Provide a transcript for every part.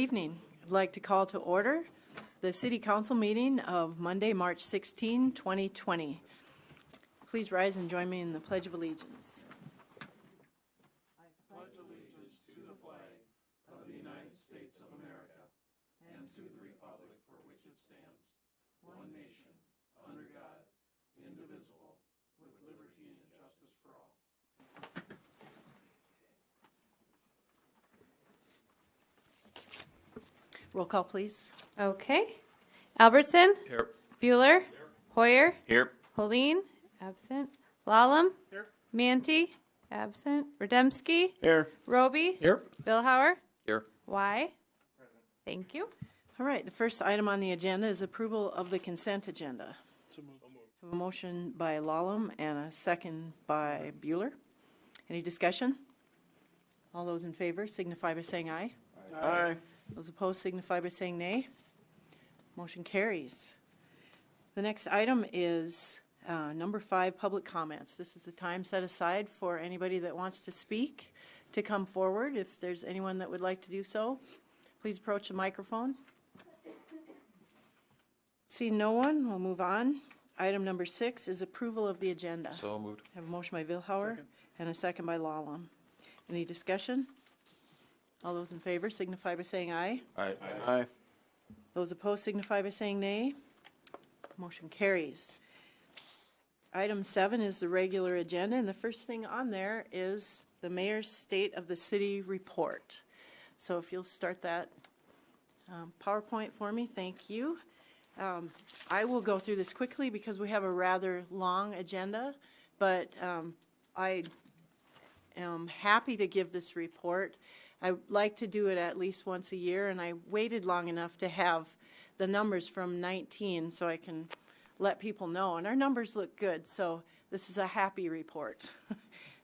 Evening. I'd like to call to order the City Council meeting of Monday, March 16, 2020. Please rise and join me in the Pledge of Allegiance. I pledge allegiance to the flag of the United States of America and to the republic for which it stands, one nation, under God, indivisible, with liberty and justice for all. Roll call, please. Okay. Albertson? Here. Bueller? Hoyer? Here. Helene? Absent. Lallam? Here. Manti? Absent. Rademski? Here. Roby? Here. Billhauer? Here. Y? Thank you. All right, the first item on the agenda is approval of the consent agenda. A motion by Lallam and a second by Bueller. Any discussion? All those in favor signify by saying aye. Aye. Those opposed signify by saying nay. Motion carries. The next item is number 5, public comments. This is the time set aside for anybody that wants to speak to come forward. If there's anyone that would like to do so, please approach the microphone. See no one, we'll move on. Item number 6 is approval of the agenda. So moved. I have a motion by Billhauer and a second by Lallam. Any discussion? All those in favor signify by saying aye. Aye. Aye. Those opposed signify by saying nay. Motion carries. Item 7 is the regular agenda, and the first thing on there is the Mayor's State of the City report. So if you'll start that PowerPoint for me, thank you. I will go through this quickly because we have a rather long agenda, but I am happy to give this report. I like to do it at least once a year, and I waited long enough to have the numbers from 19 so I can let people know. And our numbers look good, so this is a happy report.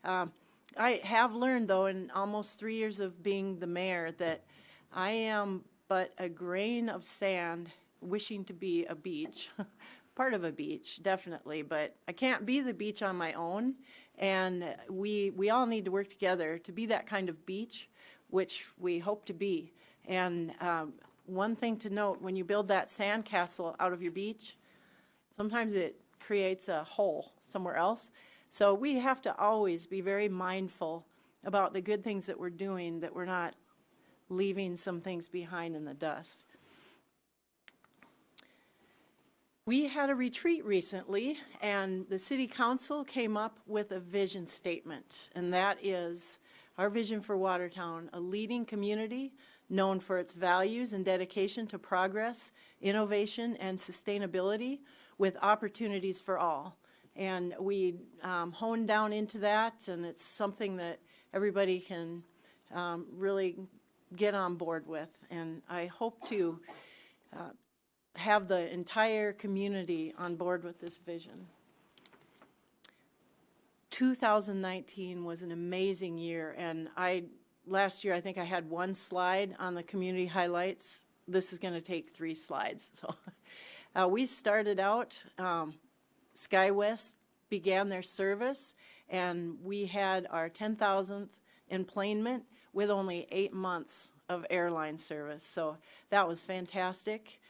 I have learned, though, in almost 3 years of being the mayor, that I am but a grain of sand wishing to be a beach. Part of a beach, definitely, but I can't be the beach on my own, and we all need to work together to be that kind of beach, which we hope to be. And one thing to note, when you build that sand castle out of your beach, sometimes it creates a hole somewhere else. So we have to always be very mindful about the good things that we're doing, that we're not leaving some things behind in the dust. We had a retreat recently, and the City Council came up with a vision statement, and that is our vision for Watertown: a leading community known for its values and dedication to progress, innovation, and sustainability with opportunities for all. And we honed down into that, and it's something that everybody can really get on board with. And I hope to have the entire community on board with this vision. 2019 was an amazing year, and last year I think I had one slide on the community highlights. This is going to take 3 slides. So we started out, SkyWest began their service, and we had our 10,000th enplanement with only 8 months of airline service. So that was fantastic.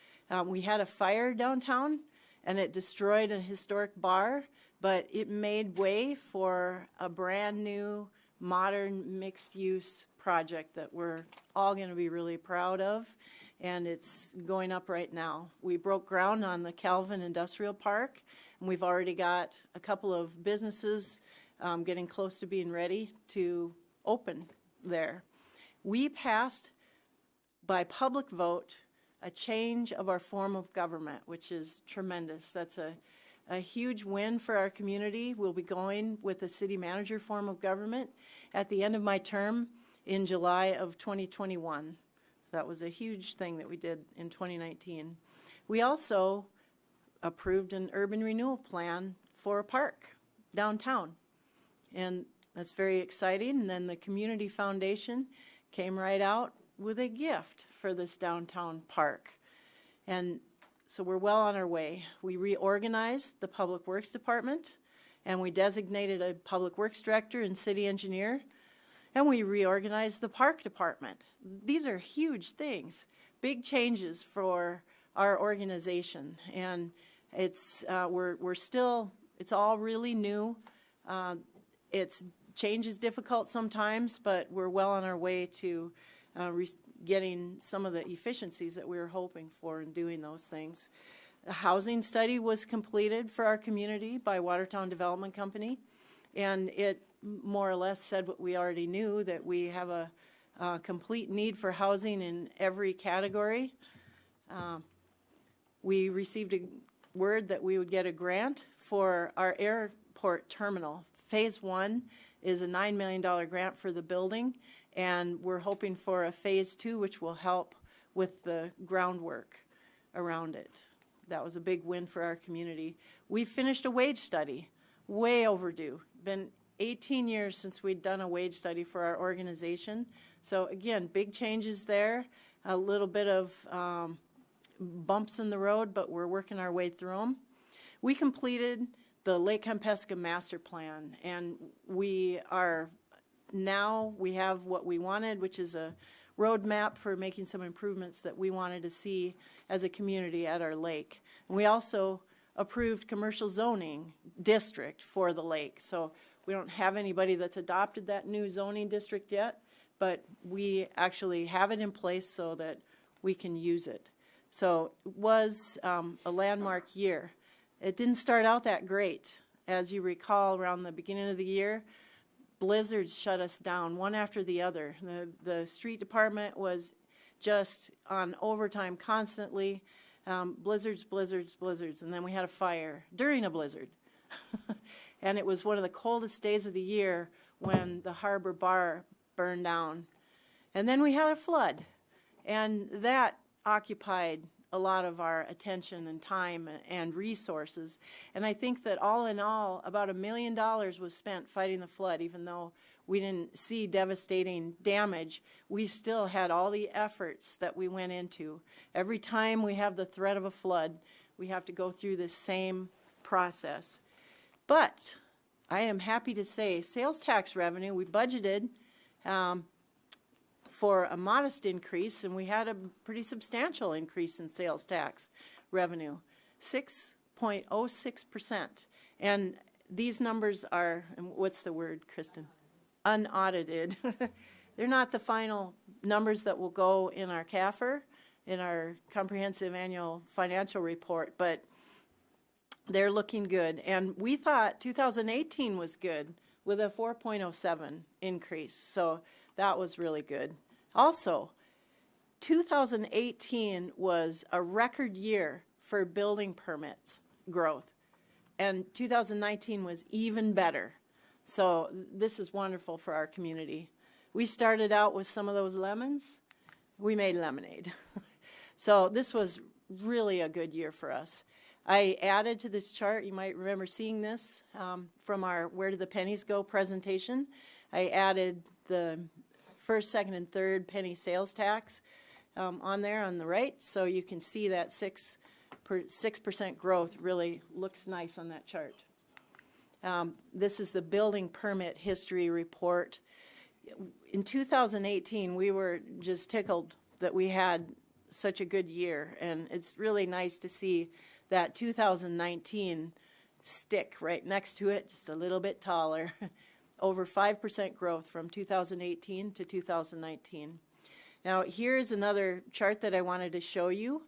We had a fire downtown, and it destroyed a historic bar, but it made way for a brand new, modern, mixed-use project that we're all going to be really proud of, and it's going up right now. We broke ground on the Calvin Industrial Park, and we've already got a couple of businesses getting close to being ready to open there. We passed, by public vote, a change of our form of government, which is tremendous. That's a huge win for our community. We'll be going with a city manager form of government at the end of my term in July of 2021. That was a huge thing that we did in 2019. We also approved an urban renewal plan for a park downtown, and that's very exciting. And then the Community Foundation came right out with a gift for this downtown park. And so we're well on our way. We reorganized the Public Works Department, and we designated a Public Works Director and City Engineer. And we reorganized the park department. These are huge things, big changes for our organization. And we're still, it's all really new. Change is difficult sometimes, but we're well on our way to getting some of the efficiencies that we were hoping for in doing those things. A housing study was completed for our community by Watertown Development Company, and it more or less said what we already knew, that we have a complete need for housing in every category. We received a word that we would get a grant for our airport terminal. Phase 1 is a $9 million grant for the building, and we're hoping for a phase 2, which will help with the groundwork around it. That was a big win for our community. We finished a wage study, way overdue. Been 18 years since we'd done a wage study for our organization. So again, big changes there, a little bit of bumps in the road, but we're working our way through them. We completed the Lake Kempesca Master Plan, and we have what we wanted, which is a roadmap for making some improvements that we wanted to see as a community at our lake. And we also approved commercial zoning district for the lake. So we don't have anybody that's adopted that new zoning district yet, but we actually have it in place so that we can use it. So it was a landmark year. It didn't start out that great. As you recall, around the beginning of the year, blizzards shut us down one after the other. The street department was just on overtime constantly. Blizzards, and then we had a fire during a blizzard. And it was one of the coldest days of the year when the harbor bar burned down. And then we had a flood, and that occupied a lot of our attention and time and resources. And I think that all in all, about $1 million was spent fighting the flood. Even though we didn't see devastating damage, we still had all the efforts that we went into. Every time we have the threat of a flood, we have to go through this same process. But I am happy to say sales tax revenue, we budgeted for a modest increase, and we had a pretty substantial increase in sales tax revenue, 6.06%. And these numbers are, and what's the word, Kristen? Unaudited. They're not the final numbers that will go in our CAFR, in our comprehensive annual financial report, but they're looking good. And we thought 2018 was good with a 4.07 increase. So that was really good. Also, 2018 was a record year for building permits growth. And 2019 was even better. So this is wonderful for our community. We started out with some of those lemons. We made lemonade. So this was really a good year for us. I added to this chart, you might remember seeing this from our Where Did the Pennies Go presentation. I added the first, second, and third penny sales tax on there on the right, so you can see that 6% growth really looks nice on that chart. This is the building permit history report. In 2018, we were just tickled that we had such a good year, and it's really nice to see that 2019 stick right next to it, just a little bit taller. Over 5% growth from 2018 to 2019. Now here's another chart that I wanted to show you.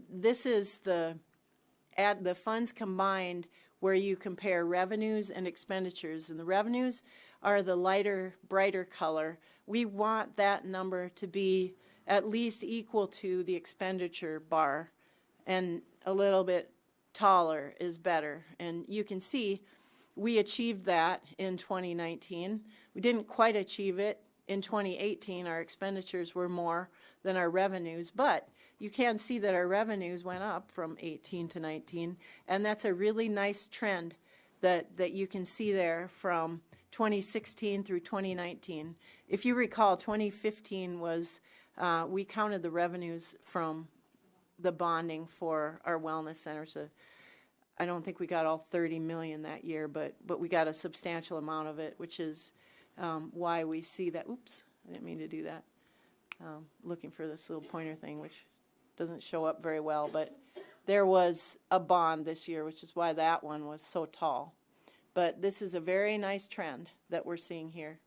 This is the funds combined where you compare revenues and expenditures, and the revenues are the lighter, brighter color. We want that number to be at least equal to the expenditure bar, and a little bit taller is better. And you can see we achieved that in 2019. We didn't quite achieve it in 2018. Our expenditures were more than our revenues, but you can see that our revenues went up from 18 to 19, and that's a really nice trend that you can see there from 2016 through 2019. If you recall, 2015 was, we counted the revenues from the bonding for our wellness center. So I don't think we got all 30 million that year, but we got a substantial amount of it, which is why we see that. Oops, I didn't mean to do that. Looking for this little pointer thing, which doesn't show up very well, but there was a bond this year, which is why that one was so tall. But this is a very nice trend that we're seeing here.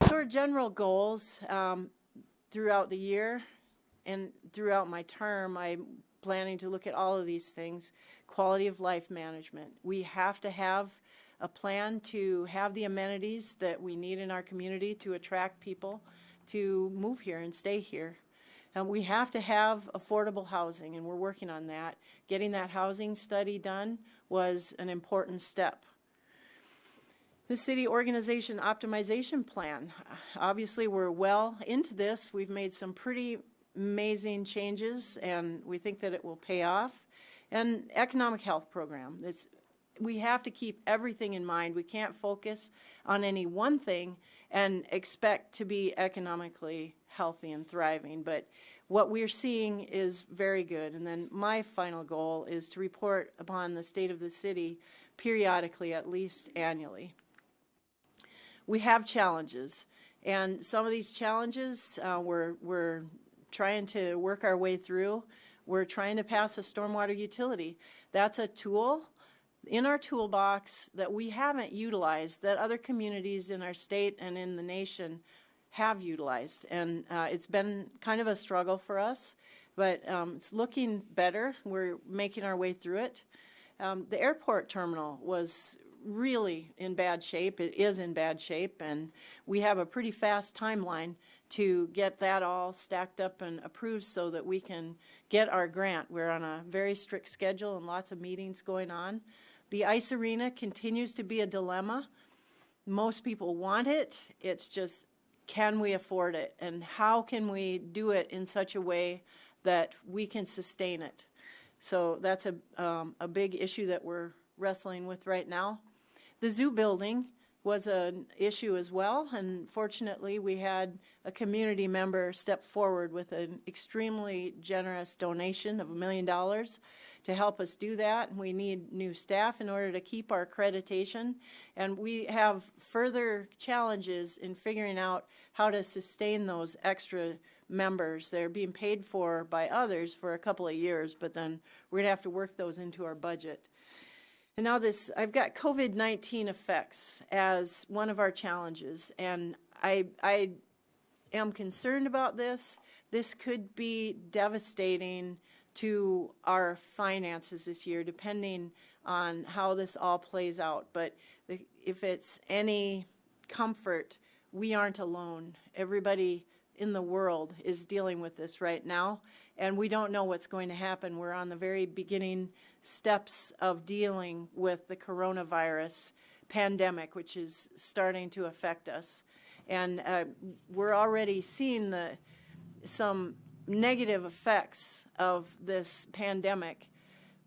So our general goals throughout the year and throughout my term, I'm planning to look at all of these things. Quality of life management. We have to have a plan to have the amenities that we need in our community to attract people to move here and stay here. And we have to have affordable housing, and we're working on that. Getting that housing study done was an important step. The city organization optimization plan. Obviously, we're well into this. We've made some pretty amazing changes, and we think that it will pay off. And economic health program. We have to keep everything in mind. We can't focus on any one thing and expect to be economically healthy and thriving. But what we're seeing is very good. And then my final goal is to report upon the state of the city periodically, at least annually. We have challenges, and some of these challenges we're trying to work our way through. We're trying to pass a stormwater utility. That's a tool in our toolbox that we haven't utilized, that other communities in our state and in the nation have utilized. And it's been kind of a struggle for us, but it's looking better. We're making our way through it. The airport terminal was really in bad shape. It is in bad shape, and we have a pretty fast timeline to get that all stacked up and approved so that we can get our grant. We're on a very strict schedule and lots of meetings going on. The ice arena continues to be a dilemma. Most people want it. It's just, can we afford it? And how can we do it in such a way that we can sustain it? So that's a big issue that we're wrestling with right now. The zoo building was an issue as well, and fortunately we had a community member step forward with an extremely generous donation of $1 million to help us do that. We need new staff in order to keep our accreditation, and we have further challenges in figuring out how to sustain those extra members. They're being paid for by others for a couple of years, but then we're going to have to work those into our budget. And now I've got COVID-19 effects as one of our challenges, and I am concerned about this. This could be devastating to our finances this year, depending on how this all plays out. But if it's any comfort, we aren't alone. Everybody in the world is dealing with this right now, and we don't know what's going to happen. We're on the very beginning steps of dealing with the coronavirus pandemic, which is starting to affect us. And we're already seeing some negative effects of this pandemic.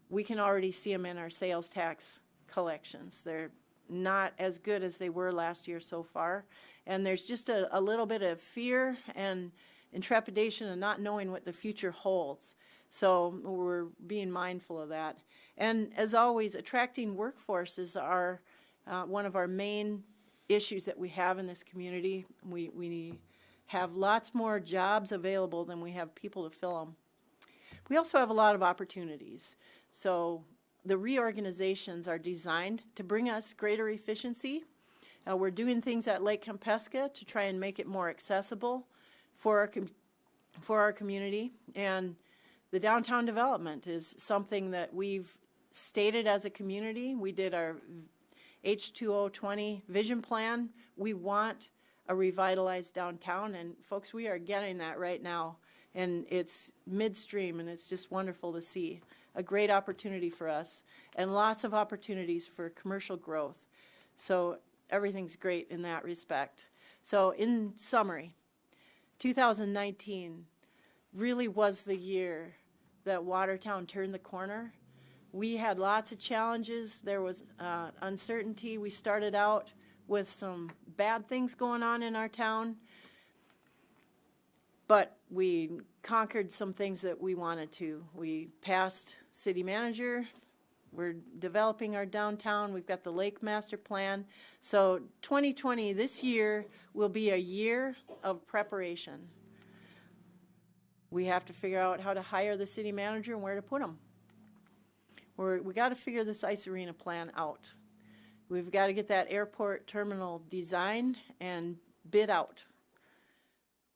We can already see them in our sales tax collections. They're not as good as they were last year so far. And there's just a little bit of fear and trepidation and not knowing what the future holds. So we're being mindful of that. And as always, attracting workforces are one of our main issues that we have in this community. We have lots more jobs available than we have people to fill them. We also have a lot of opportunities. So the reorganizations are designed to bring us greater efficiency. We're doing things at Lake Kempesca to try and make it more accessible for our community. And the downtown development is something that we've stated as a community. We did our H2020 vision plan. We want a revitalized downtown, and folks, we are getting that right now. And it's midstream, and it's just wonderful to see. A great opportunity for us, and lots of opportunities for commercial growth. So everything's great in that respect. So in summary, 2019 really was the year that Watertown turned the corner. We had lots of challenges. There was uncertainty. We started out with some bad things going on in our town, but we conquered some things that we wanted to. We passed city manager We're developing our downtown. We've got the Lake Master Plan. So 2020, this year, will be a year of preparation. We have to figure out how to hire the city manager and where to put them. We got to figure this ice arena plan out. We've got to get that airport terminal designed and bid out.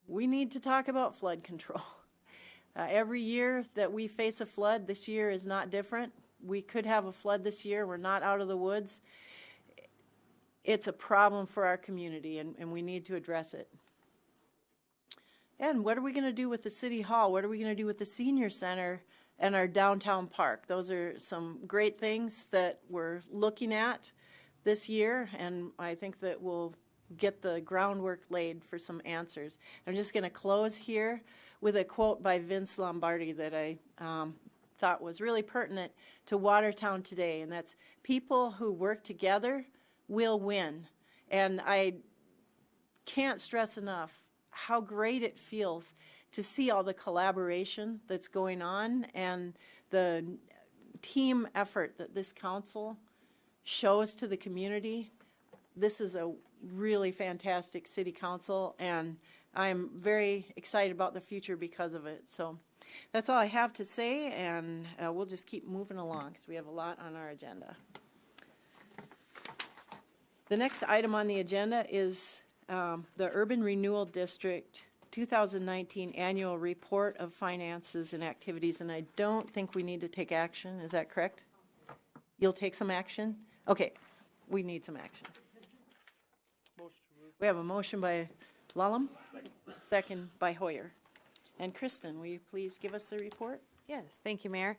We need to talk about flood control. Every year that we face a flood, this year is not different. We could have a flood this year. We're not out of the woods. It's a problem for our community, and we need to address it. And what are we going to do with the city hall? What are we going to do with the senior center and our downtown park? Those are some great things that we're looking at this year, and I think that we'll get the groundwork laid for some answers. I'm just going to close here with a quote by Vince Lombardi that I thought was really pertinent to Watertown today, and that's, people who work together will win. And I can't stress enough how great it feels to see all the collaboration that's going on and the team effort that this council shows to the community. This is a really fantastic city council, and I'm very excited about the future because of it. So that's all I have to say, and we'll just keep moving along because we have a lot on our agenda. The next item on the agenda is the Urban Renewal District 2019 Annual Report of Finances and Activities, and I don't think we need to take action. Is that correct? You'll take some action? Okay, we need some action. We have a motion by Lallam, second by Hoyer. And Kristen, will you please give us the report? Yes, thank you, Mayor.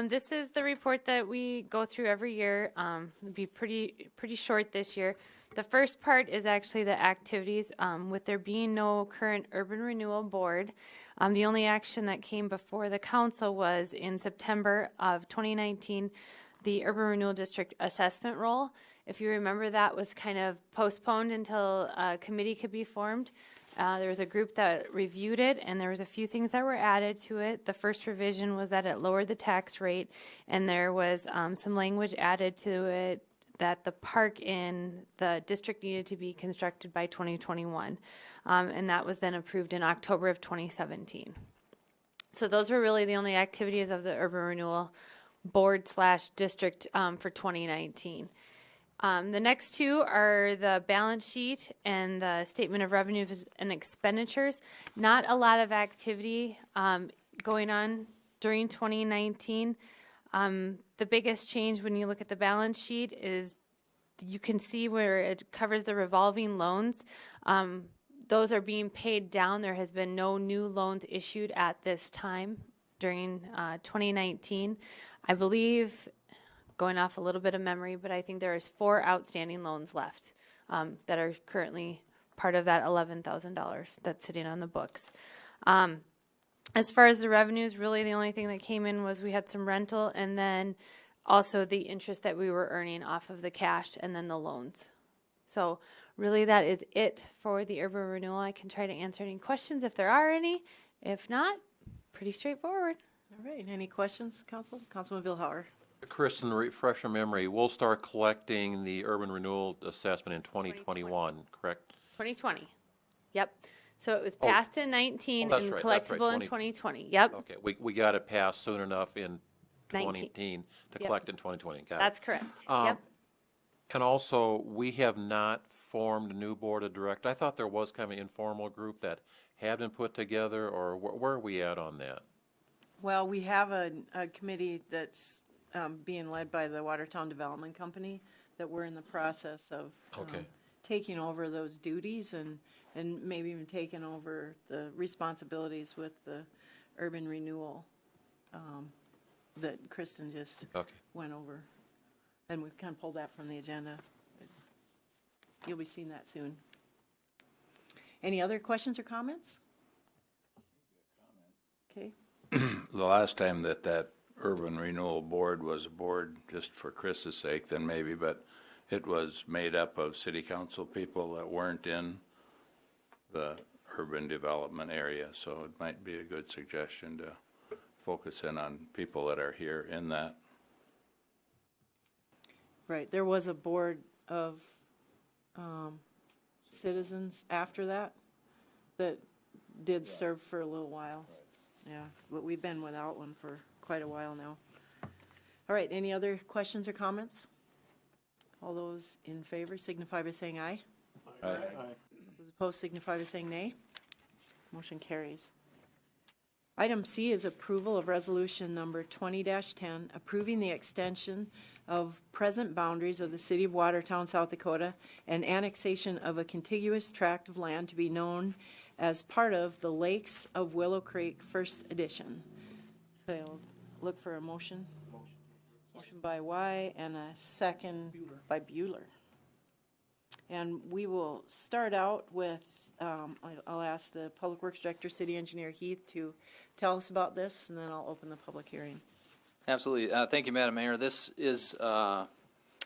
This is the report that we go through every year. It'll be pretty short this year. The first part is actually the activities. With there being no current urban renewal board, the only action that came before the council was in September of 2019, the Urban Renewal District assessment role. If you remember, that was kind of postponed until a committee could be formed. There was a group that reviewed it, and there was a few things that were added to it. The first revision was that it lowered the tax rate, and there was some language added to it that the park in the district needed to be constructed by 2021. And that was then approved in October of 2017. So those were really the only activities of the Urban Renewal Board / district for 2019. The next two are the balance sheet and the statement of revenues and expenditures. Not a lot of activity going on during 2019. The biggest change when you look at the balance sheet is you can see where it covers the revolving loans. Those are being paid down. There has been no new loans issued at this time during 2019. I believe, going off a little bit of memory, but I think there is 4 outstanding loans left that are currently part of that $11,000 that's sitting on the books. As far as the revenues, really the only thing that came in was we had some rental and then also the interest that we were earning off of the cash and then the loans. So really that is it for the urban renewal. I can try to answer any questions if there are any. If not, pretty straightforward. All right, any questions, Councilman Vilhauer? Kristen, refresh your memory. We'll start collecting the urban renewal assessment in 2021, correct? 2020. Yep. So it was passed in 19 that's and right, collectible in 2020. Yep. Okay, we got it passed soon enough in 19. 2019 to Yep. collect in 2020. Got That's it. correct. Um, Yep. And also, we have not formed a new board of directors. I thought there was kind of an informal group that had been put together, or where are we at on that? Well, we have a committee that's being led by the Watertown Development Company that we're in the process of Okay. taking over those duties and maybe even taking over the responsibilities with the urban renewal that Kristen just Okay. went over. And we've kind of pulled that from the agenda. You'll be seeing that soon. Any other questions or comments? Okay. The last time that urban renewal board was a board, just for Chris's sake then maybe, but it was made up of city council people that weren't in the urban development area, so it might be a good suggestion to focus in on people that are here in that. Right, there was a board of citizens after that did serve for a little while. Yeah, but we've been without one for quite a while now. All right, any other questions or comments? All those in favor signify by saying aye. Aye. Those opposed signify by saying nay. Motion carries. Item C is approval of resolution number 20-10, approving the extension of present boundaries of the city of Watertown, South Dakota, and annexation of a contiguous tract of land to be known as part of the Lakes of Willow Creek First Edition. So I'll look for a motion. Motion by Y and a second by Bueller. And we will start out with, I'll ask the Public Works Director, City Engineer Heath, to tell us about this, and then I'll open the public hearing. Absolutely. Thank you, Madam Mayor. This is an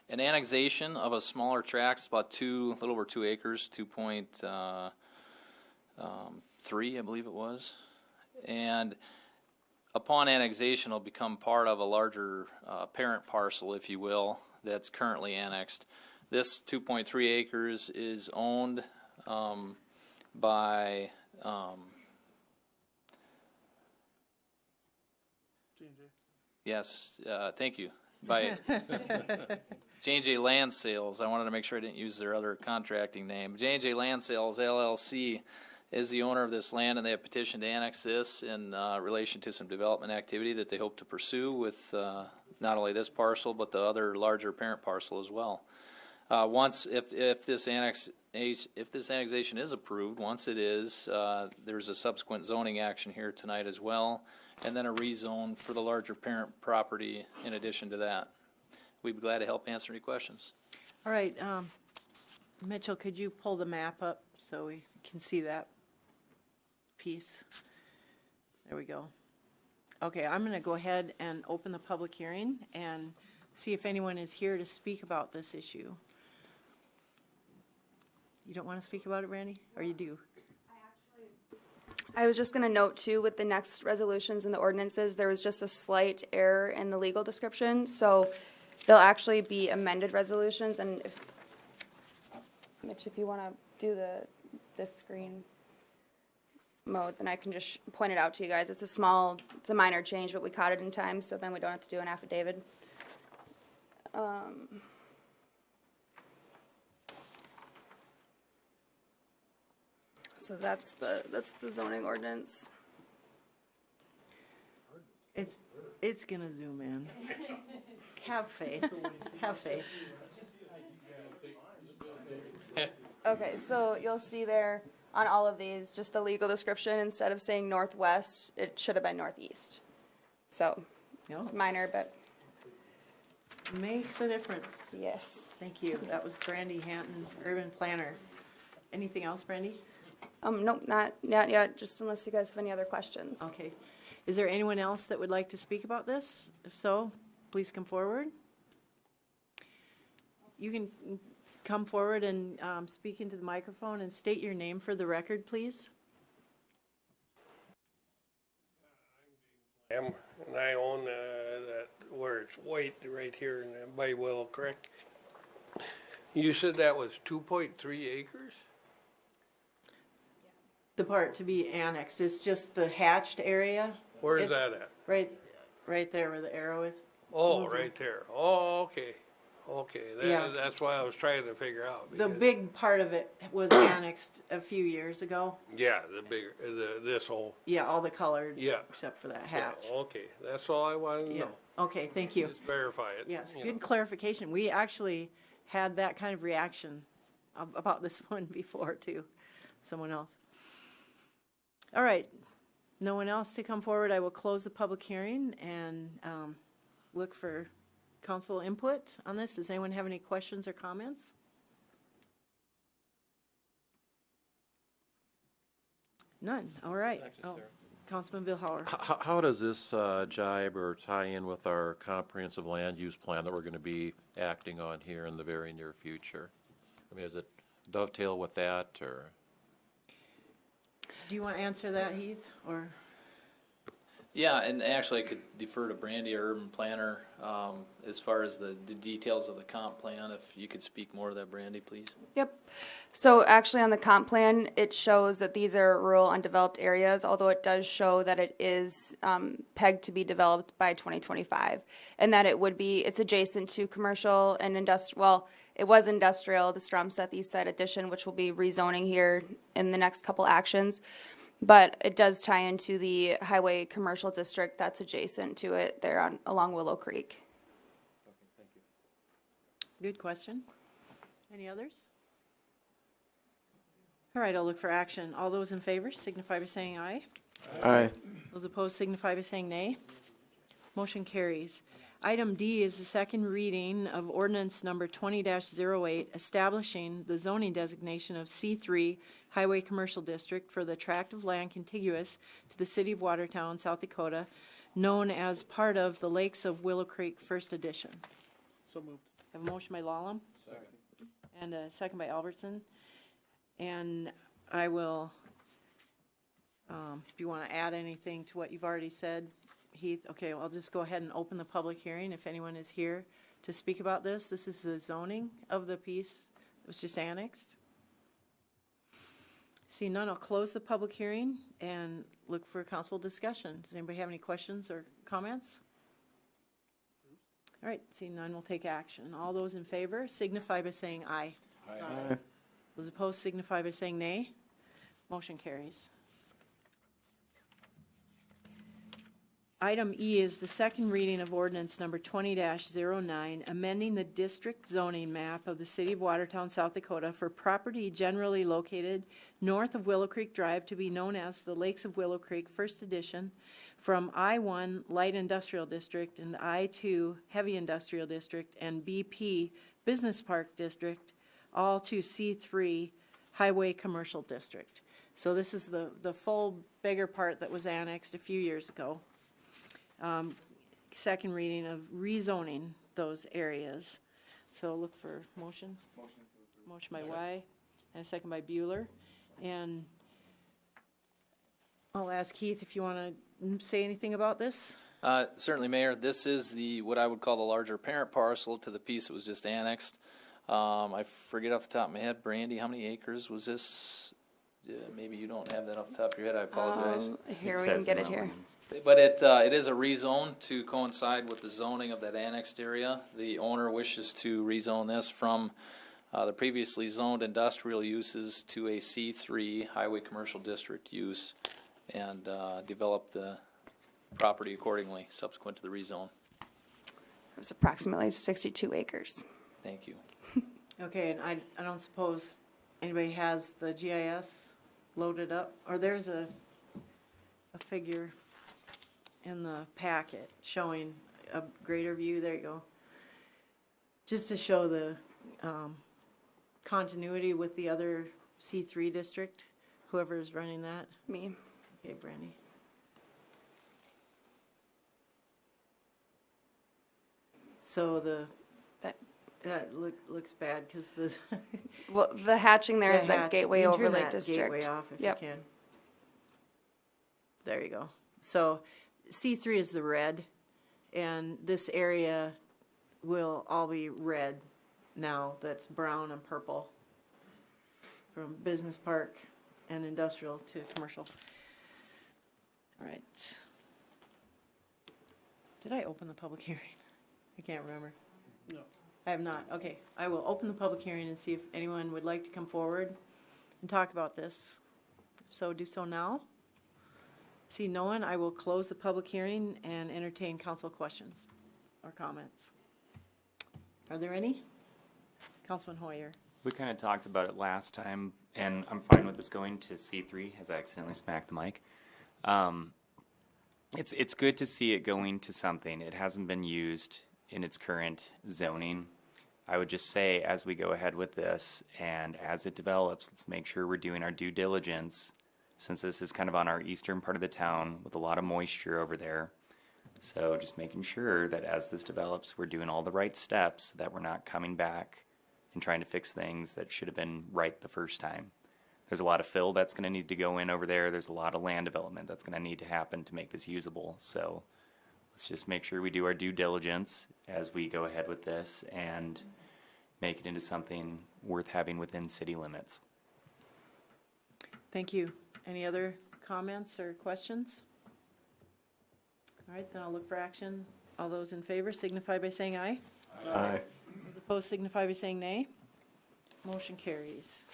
annexation of a smaller tract. It's about a little over 2 acres, 2.3, I believe it was. And upon annexation, it'll become part of a larger parent parcel, if you will, that's currently annexed. This 2.3 acres is owned by yes, thank you. By J&J Land Sales. I wanted to make sure I didn't use their other contracting name. J&J Land Sales, LLC, is the owner of this land, and they have petitioned to annex this in relation to some development activity that they hope to pursue with not only this parcel, but the other larger parent parcel as well. If this annexation is approved, once it is, there's a subsequent zoning action here tonight as well, and then a rezone for the larger parent property in addition to that. We'd be glad to help answer any questions. All right, Mitchell, could you pull the map up so we can see that piece? There we go. Okay, I'm going to go ahead and open the public hearing and see if anyone is here to speak about this issue. You don't want to speak about it, Randy? Or you do? I was just going to note too, with the next resolutions and the ordinances, there was just a slight error in the legal description. So they'll actually be amended resolutions. And if, Mitch, if you want to do this screen mode, then I can just point it out to you guys. It's a minor change, but we caught it in time, so then we don't have to do an affidavit. So that's the zoning ordinance. It's going to zoom in. Have faith. Have faith. Okay, so you'll see there on all of these, just the legal description, instead of saying northwest, it should have been northeast. So it's minor, but Makes a difference. yes. Thank you. That was Brandy Hanton, urban planner. Anything else, Brandy? Nope, not yet, just unless you guys have any other questions. Okay. Is there anyone else that would like to speak about this? If so, please come forward. You can come forward and speak into the microphone and state your name for the record, please. And I own that where it's white right here by Willow Creek. You said that was 2.3 acres? The part to be annexed is just the hatched area. Where's It's that at? Right there where the arrow is. Oh, Moving. right there. Oh, okay. Okay, Yeah. that's why I was trying to figure out. The because- big part of it was annexed a few years ago. Yeah, the bigger, this whole, Yeah, all the colored. Yeah. Except for that yeah, hatch. okay, that's all I wanted to Yeah. know. Okay, thank you. Just verify it. Yes, you good know. clarification. We actually had that kind of reaction about this one before too, someone else. All right, no one else to come forward. I will close the public hearing and look for council input on this. Does anyone have any questions or comments? None, all right. Oh, Councilman Vilhauer. How does this jibe or tie in with our comprehensive land use plan that we're going to be acting on here in the very near future? I mean, does it dovetail with that, or? Do you want to answer that, Heath, or? Yeah, and actually I could defer to Brandy, our urban planner, as far as the details of the comp plan. If you could speak more to that, Brandy, please. Yep. So actually on the comp plan, it shows that these are rural undeveloped areas, although it does show that it is pegged to be developed by 2025. And that it's adjacent to commercial and industrial, well, it was industrial, the Stromstad East Side Addition, which will be rezoning here in the next couple actions. But it does tie into the highway commercial district that's adjacent to it there along Willow Creek. Good question. Any others? All right, I'll look for action. All those in favor signify by saying aye. Aye. Those opposed signify by saying nay. Motion carries. Item D is the second reading of ordinance number 20-08, establishing the zoning designation of C3 Highway Commercial District for the tract of land contiguous to the city of Watertown, South Dakota, known as part of the Lakes of Willow Creek First Edition. So moved. Have a motion by Lallam. And a second by Albertson. And I will, if you want to add anything to what you've already said, Heath, okay, well, I'll just go ahead and open the public hearing if anyone is here to speak about this. This is the zoning of the piece that was just annexed. See none, I'll close the public hearing and look for council discussion. Does anybody have any questions or comments? All right, seeing none, we'll take action. All those in favor signify by saying aye. Aye. Those opposed signify by saying nay. Motion carries. Item E is the second reading of ordinance number 20-09, amending the district zoning map of the city of Watertown, South Dakota for property generally located north of Willow Creek Drive to be known as the Lakes of Willow Creek First Edition from I-1 Light Industrial District and I-2 Heavy Industrial District and BP Business Park District, all to C3 Highway Commercial District. So this is the full bigger part that was annexed a few years ago. Second reading of rezoning those areas. So look for motion. Motion by Y and a second by Bueller. And I'll ask Keith if you want to say anything about this. Certainly, Mayor. This is what I would call the larger parent parcel to the piece that was just annexed. I forget off the top of my head, Brandy, how many acres was this? Maybe you don't have that off the top of your head. I apologize. Here, we can get it here. But it is a rezone to coincide with the zoning of that annexed area. The owner wishes to rezone this from the previously zoned industrial uses to a C3 highway commercial district use and develop the property accordingly subsequent to the rezone. It was approximately 62 acres. Thank you. Okay, and I don't suppose anybody has the GIS loaded up? Or there's a figure in the packet showing a greater view. There you go. Just to show the continuity with the other C3 district, whoever is running that. Me. Okay, Brandy. So that looks bad because the Well, the hatching there is the that hatch- Gateway you can turn Overlake that District. Gateway off if Yep. you can. There you go. So C3 is the red, and this area will all be red now. That's brown and purple from business park and industrial to commercial. All right. Did I open the public hearing? I can't remember. No. I have not. Okay, I will open the public hearing and see if anyone would like to come forward and talk about this. If so, do so now. See no one, I will close the public hearing and entertain council questions or comments. Are there any? Councilman Hoyer. We kind of talked about it last time, and I'm fine with this going to C3, as I accidentally smacked the mic. It's good to see it going to something. It hasn't been used in its current zoning. I would just say, as we go ahead with this, and as it develops, let's make sure we're doing our due diligence, since this is kind of on our eastern part of the town with a lot of moisture over there. So just making sure that as this develops, we're doing all the right steps, so that we're not coming back and trying to fix things that should have been right the first time. There's a lot of fill that's going to need to go in over there. There's a lot of land development that's going to need to happen to make this usable. So let's just make sure we do our due diligence as we go ahead with this and make it into something worth having within city limits. Thank you. Any other comments or questions? All right, then I'll look for action. All those in favor signify by saying aye. Aye. Those opposed signify by saying nay. Motion carries.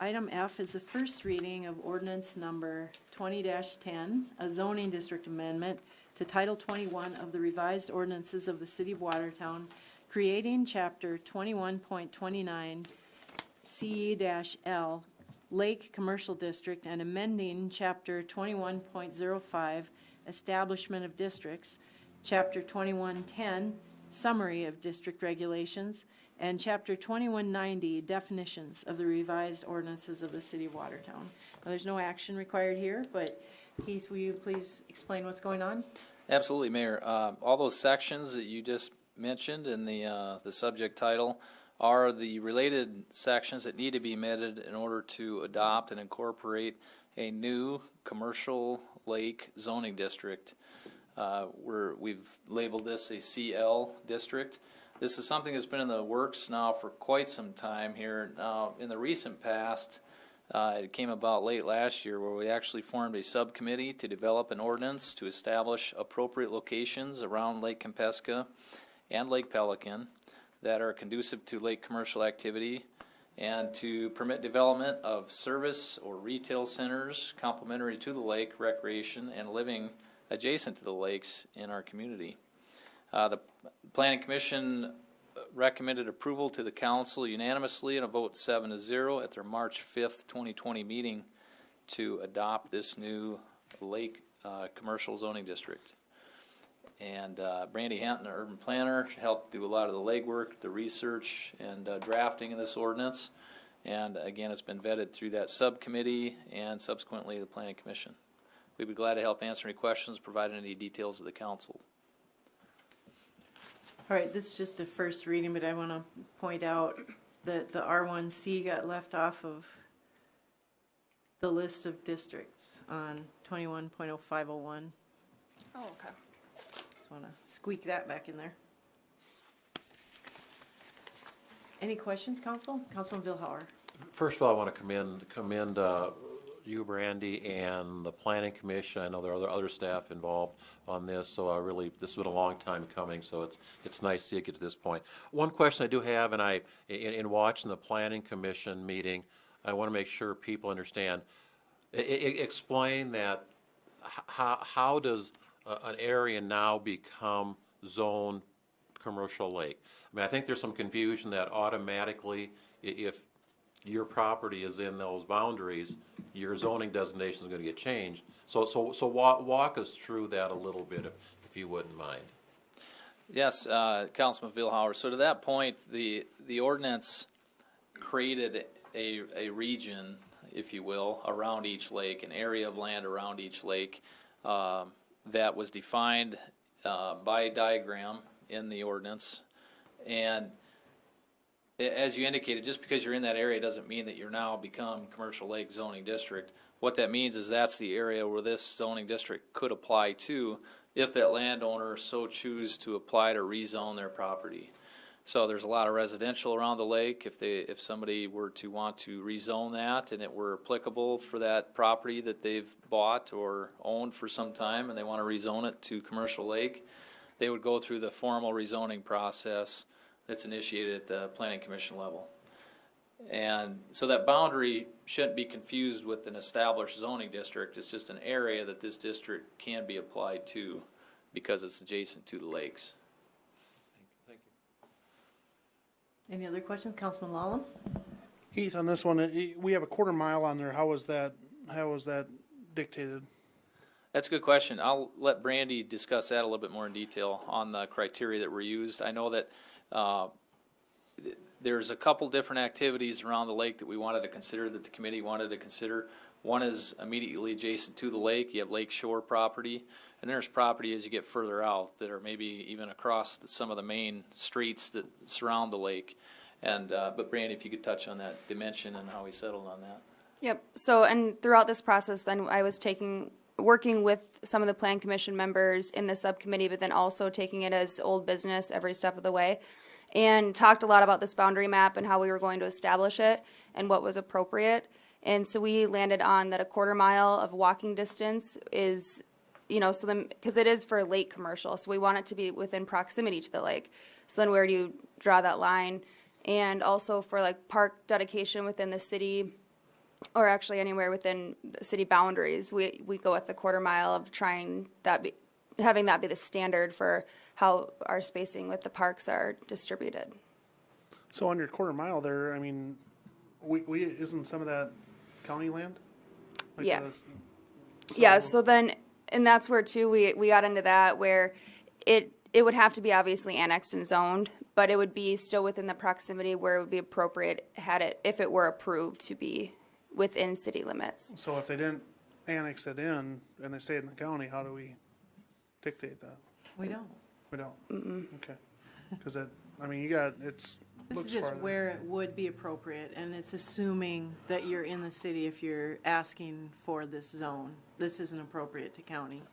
Item F is the first reading of ordinance number 20-10, a zoning district amendment to Title 21 of the revised ordinances of the City of Watertown, creating Chapter 21.29 CE-L Lake Commercial District and amending Chapter 21.05 Establishment of Districts, Chapter 2110 Summary of District Regulations, and Chapter 2190 Definitions of the revised ordinances of the City of Watertown. Now, there's no action required here, but Heath, will you please explain what's going on? Absolutely, Mayor. All those sections that you just mentioned in the subject title are the related sections that need to be amended in order to adopt and incorporate a new commercial lake zoning district. We've labeled this a CL district. This is something that's been in the works now for quite some time here. Now, in the recent past, it came about late last year where we actually formed a subcommittee to develop an ordinance to establish appropriate locations around Lake Kempeska and Lake Pelican that are conducive to lake commercial activity and to permit development of service or retail centers complementary to the lake, recreation, and living adjacent to the lakes in our community. The Planning Commission recommended approval to the council unanimously in a vote 7-0 at their March 5th, 2020 meeting to adopt this new lake commercial zoning district. And Brandy Hanton, our urban planner, helped do a lot of the legwork, the research, and drafting of this ordinance. And again, it's been vetted through that subcommittee and subsequently the Planning Commission. We'd be glad to help answer any questions, provide any details to the council. All right, this is just a first reading, but I want to point out that the R1C got left off of the list of districts on 21.0501. Oh, okay. Just want to squeak that back in there. Any questions, Council? Councilman Vilhauer. First of all, I want to commend you, Brandy, and the Planning Commission. I know there are other staff involved on this, so this has been a long time coming, so it's nice to see it get to this point. One question I do have, and in watching the Planning Commission meeting, I want to make sure people understand. Explain that, how does an area now become zoned commercial lake? I mean, I think there's some confusion that automatically, if your property is in those boundaries, your zoning designation is going to get changed. So walk us through that a little bit, if you wouldn't mind. Yes, Councilman Vilhauer. So to that point, the ordinance created a region, if you will, around each lake, an area of land around each lake that was defined by a diagram in the ordinance. And as you indicated, just because you're in that area doesn't mean that you're now become commercial lake zoning district. What that means is that's the area where this zoning district could apply to if that landowner so choose to apply to rezone their property. So there's a lot of residential around the lake. If somebody were to want to rezone that and it were applicable for that property that they've bought or owned for some time and they want to rezone it to commercial lake, they would go through the formal rezoning process that's initiated at the Planning Commission level. And so that boundary shouldn't be confused with an established zoning district. It's just an area that this district can be applied to because it's adjacent to the lakes. Thank you. Any other questions? Councilman Lallam? Heath, on this one, we have a quarter mile on there. How was that dictated? That's a good question. I'll let Brandy discuss that a little bit more in detail on the criteria that were used. I know that there's a couple different activities around the lake that we wanted to consider, that the committee wanted to consider. One is immediately adjacent to the lake. You have lake shore property, and there's property as you get further out that are maybe even across some of the main streets that surround the lake. And but Brandy, if you could touch on that dimension and how we settled on that. Yep. So, and throughout this process, then I was working with some of the Plan Commission members in the subcommittee, but then also taking it as old business every step of the way, and talked a lot about this boundary map and how we were going to establish it and what was appropriate. And so we landed on that a quarter mile of walking distance is, so then, because it is for lake commercial, so we want it to be within proximity to the lake. So then where do you draw that line? And also for like park dedication within the city, or actually anywhere within the city boundaries, we go with the quarter mile of having that be the standard for how our spacing with the parks are distributed. So on your quarter mile there, I mean, we isn't some of that county land? Like Yeah. this- Yeah, so then, and that's where too, we got into that where it would have to be obviously annexed and zoned, but it would be still within the proximity where it would be appropriate if it were approved to be within city limits. So if they didn't annex it in and they stayed in the county, how do we dictate that? We don't. We don't? Mm-mm. Okay. Because it's, This looks is just farther. where it would be appropriate, and it's assuming that you're in the city if you're asking for this zone. This isn't appropriate to county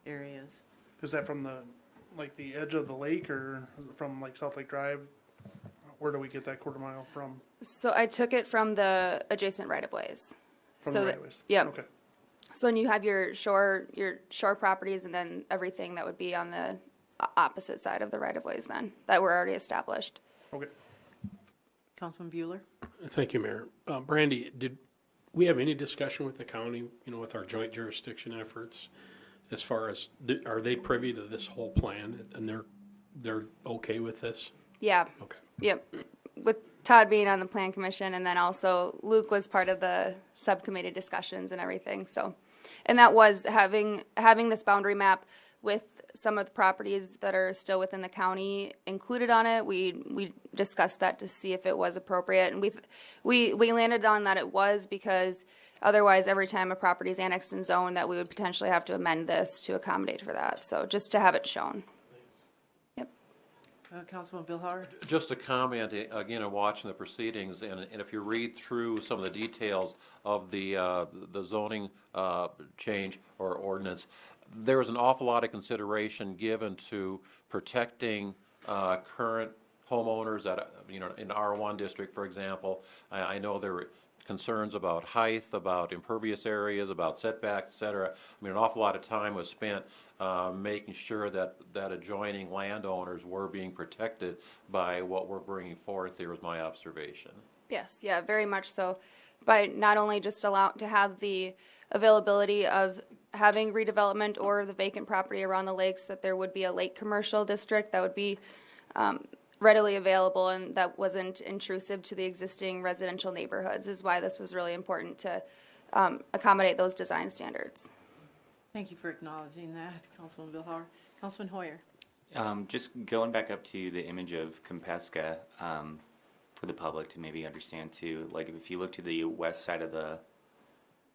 areas. Is that from the edge of the lake, or is it from like South Lake Drive? Where do we get that quarter mile from? So I took it from the adjacent right-of-ways. From So the that- right of ways? Yep. Okay. So then you have your shore properties and then everything that would be on the opposite side of the right-of-ways then, that were already established. Okay. Councilman Bueller? Thank you, Mayor. Brandy, did we have any discussion with the county, with our joint jurisdiction efforts, as far as, are they privy to this whole plan, and they're okay with this? Yeah. Okay. Yep. With Todd being on the Plan Commission, and then also Luke was part of the subcommittee discussions and everything, so. And that was having this boundary map with some of the properties that are still within the county included on it. We discussed that to see if it was appropriate, and we landed on that it was, because otherwise every time a property is annexed and zoned, that we would potentially have to amend this to accommodate for that, so just to have it shown. Councilman Billhauer? Just a comment, again, in watching the proceedings, and if you read through some of the details of the zoning change or ordinance, there is an awful lot of consideration given to protecting current homeowners that, in R1 district, for example. I know there were concerns about height, about impervious areas, about setbacks, et cetera. An awful lot of time was spent making sure that adjoining landowners were being protected by what we're bringing forth here, was my observation. Yes, yeah, very much so. By not only just allow to have the availability of having redevelopment or the vacant property around the lakes, that there would be a lake commercial district that would be readily available and that wasn't intrusive to the existing residential neighborhoods, is why this was really important to accommodate those design standards. Thank you for acknowledging that, Councilman Billhauer. Councilman Hoyer? Just going back up to the image of Compesca, for the public to maybe understand too, like if you look to the west side of the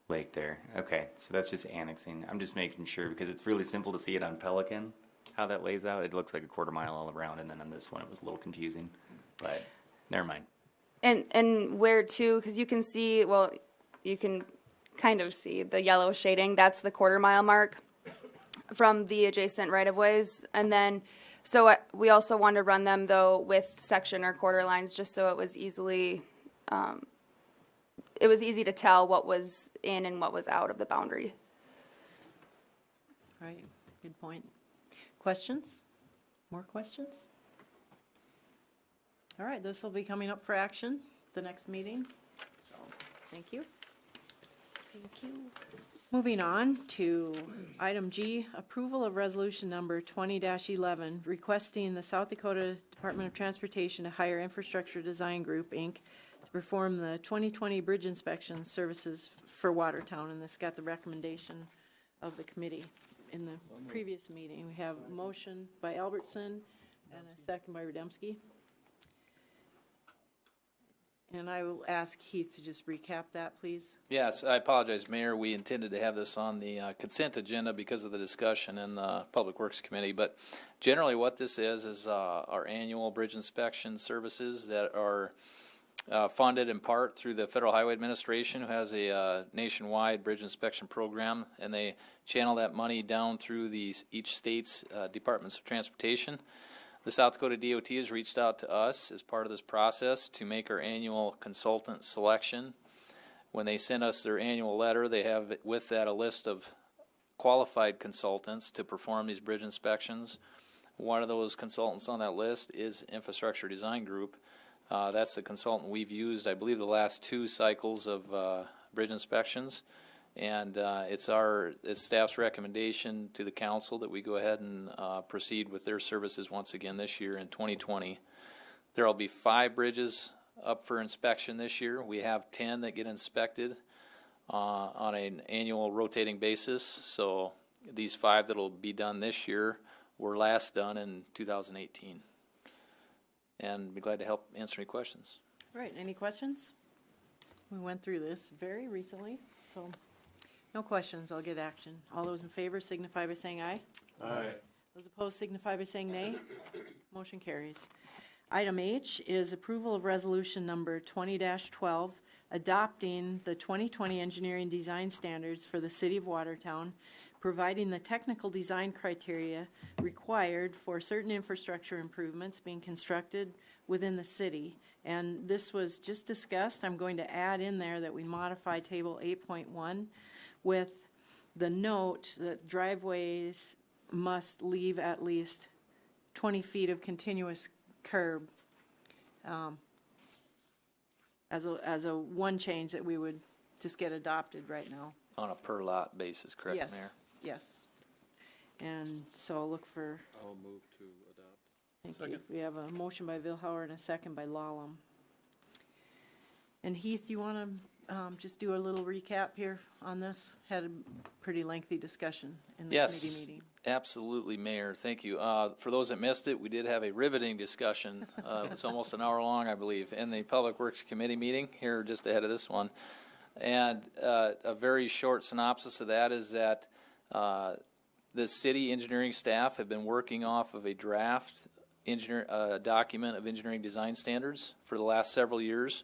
lake there, okay, so that's just annexing. I'm just making sure, because it's really simple to see it on Pelican, how that lays out. It looks like a quarter mile all around, and then on this one it was a little confusing, but never mind. And where too, because you can see, well, you can kind of see the yellow shading, that's the quarter mile mark from the adjacent right-of-ways. And then, so we also wanted to run them though with section or quarter lines, just so it was easy to tell what was in and what was out of the boundary. Right, good point. Questions? More questions? All right, this will be coming up for action the next meeting, so thank you. Thank you. Moving on to item G, approval of resolution number 20-11, requesting the South Dakota Department of Transportation to hire Infrastructure Design Group, Inc. to perform the 2020 bridge inspection services for Watertown, and this got the recommendation of the committee in the previous meeting. We have a motion by Albertson and a second by Rademski. And I will ask Heath to just recap that, please. Yes, I apologize, Mayor. We intended to have this on the consent agenda because of the discussion in the Public Works Committee. But generally what this is our annual bridge inspection services that are funded in part through the Federal Highway Administration, who has a nationwide bridge inspection program, and they channel that money down through each state's departments of transportation. The South Dakota DOT has reached out to us as part of this process to make our annual consultant selection. When they send us their annual letter, they have with that a list of qualified consultants to perform these bridge inspections. One of those consultants on that list is Infrastructure Design Group. That's the consultant we've used, I believe, the last 2 cycles of bridge inspections. And it's staff's recommendation to the council that we go ahead and proceed with their services once again this year in 2020. There will be 5 bridges up for inspection this year. We have 10 that get inspected on an annual rotating basis. So these 5 that will be done this year were last done in 2018. And be glad to help answer any questions. All right, any questions? We went through this very recently, so no questions, I'll get action. All those in favor signify by saying aye. Aye. Those opposed signify by saying nay. Motion carries. Item H is approval of resolution number 20-12, adopting the 2020 engineering design standards for the city of Watertown, providing the technical design criteria required for certain infrastructure improvements being constructed within the city. And this was just discussed. I'm going to add in there that we modify table 8.1 with the note that driveways must leave at least 20 feet of continuous curb as a one change that we would just get adopted right now. On a per lot basis, correct, Yes, Mayor? yes. And so I'll look for, I'll move to adopt. thank you. We have a motion by Vilhauer and a second by Lallam. And Heath, you want to just do a little recap here on this? Had a pretty lengthy discussion in the committee Yes, meeting. absolutely, Mayor. Thank you. For those that missed it, we did have a riveting discussion. It was almost an hour long, I believe, in the Public Works Committee meeting here just ahead of this one. And a very short synopsis of that is that the city engineering staff have been working off of a draft document of engineering design standards for the last several years.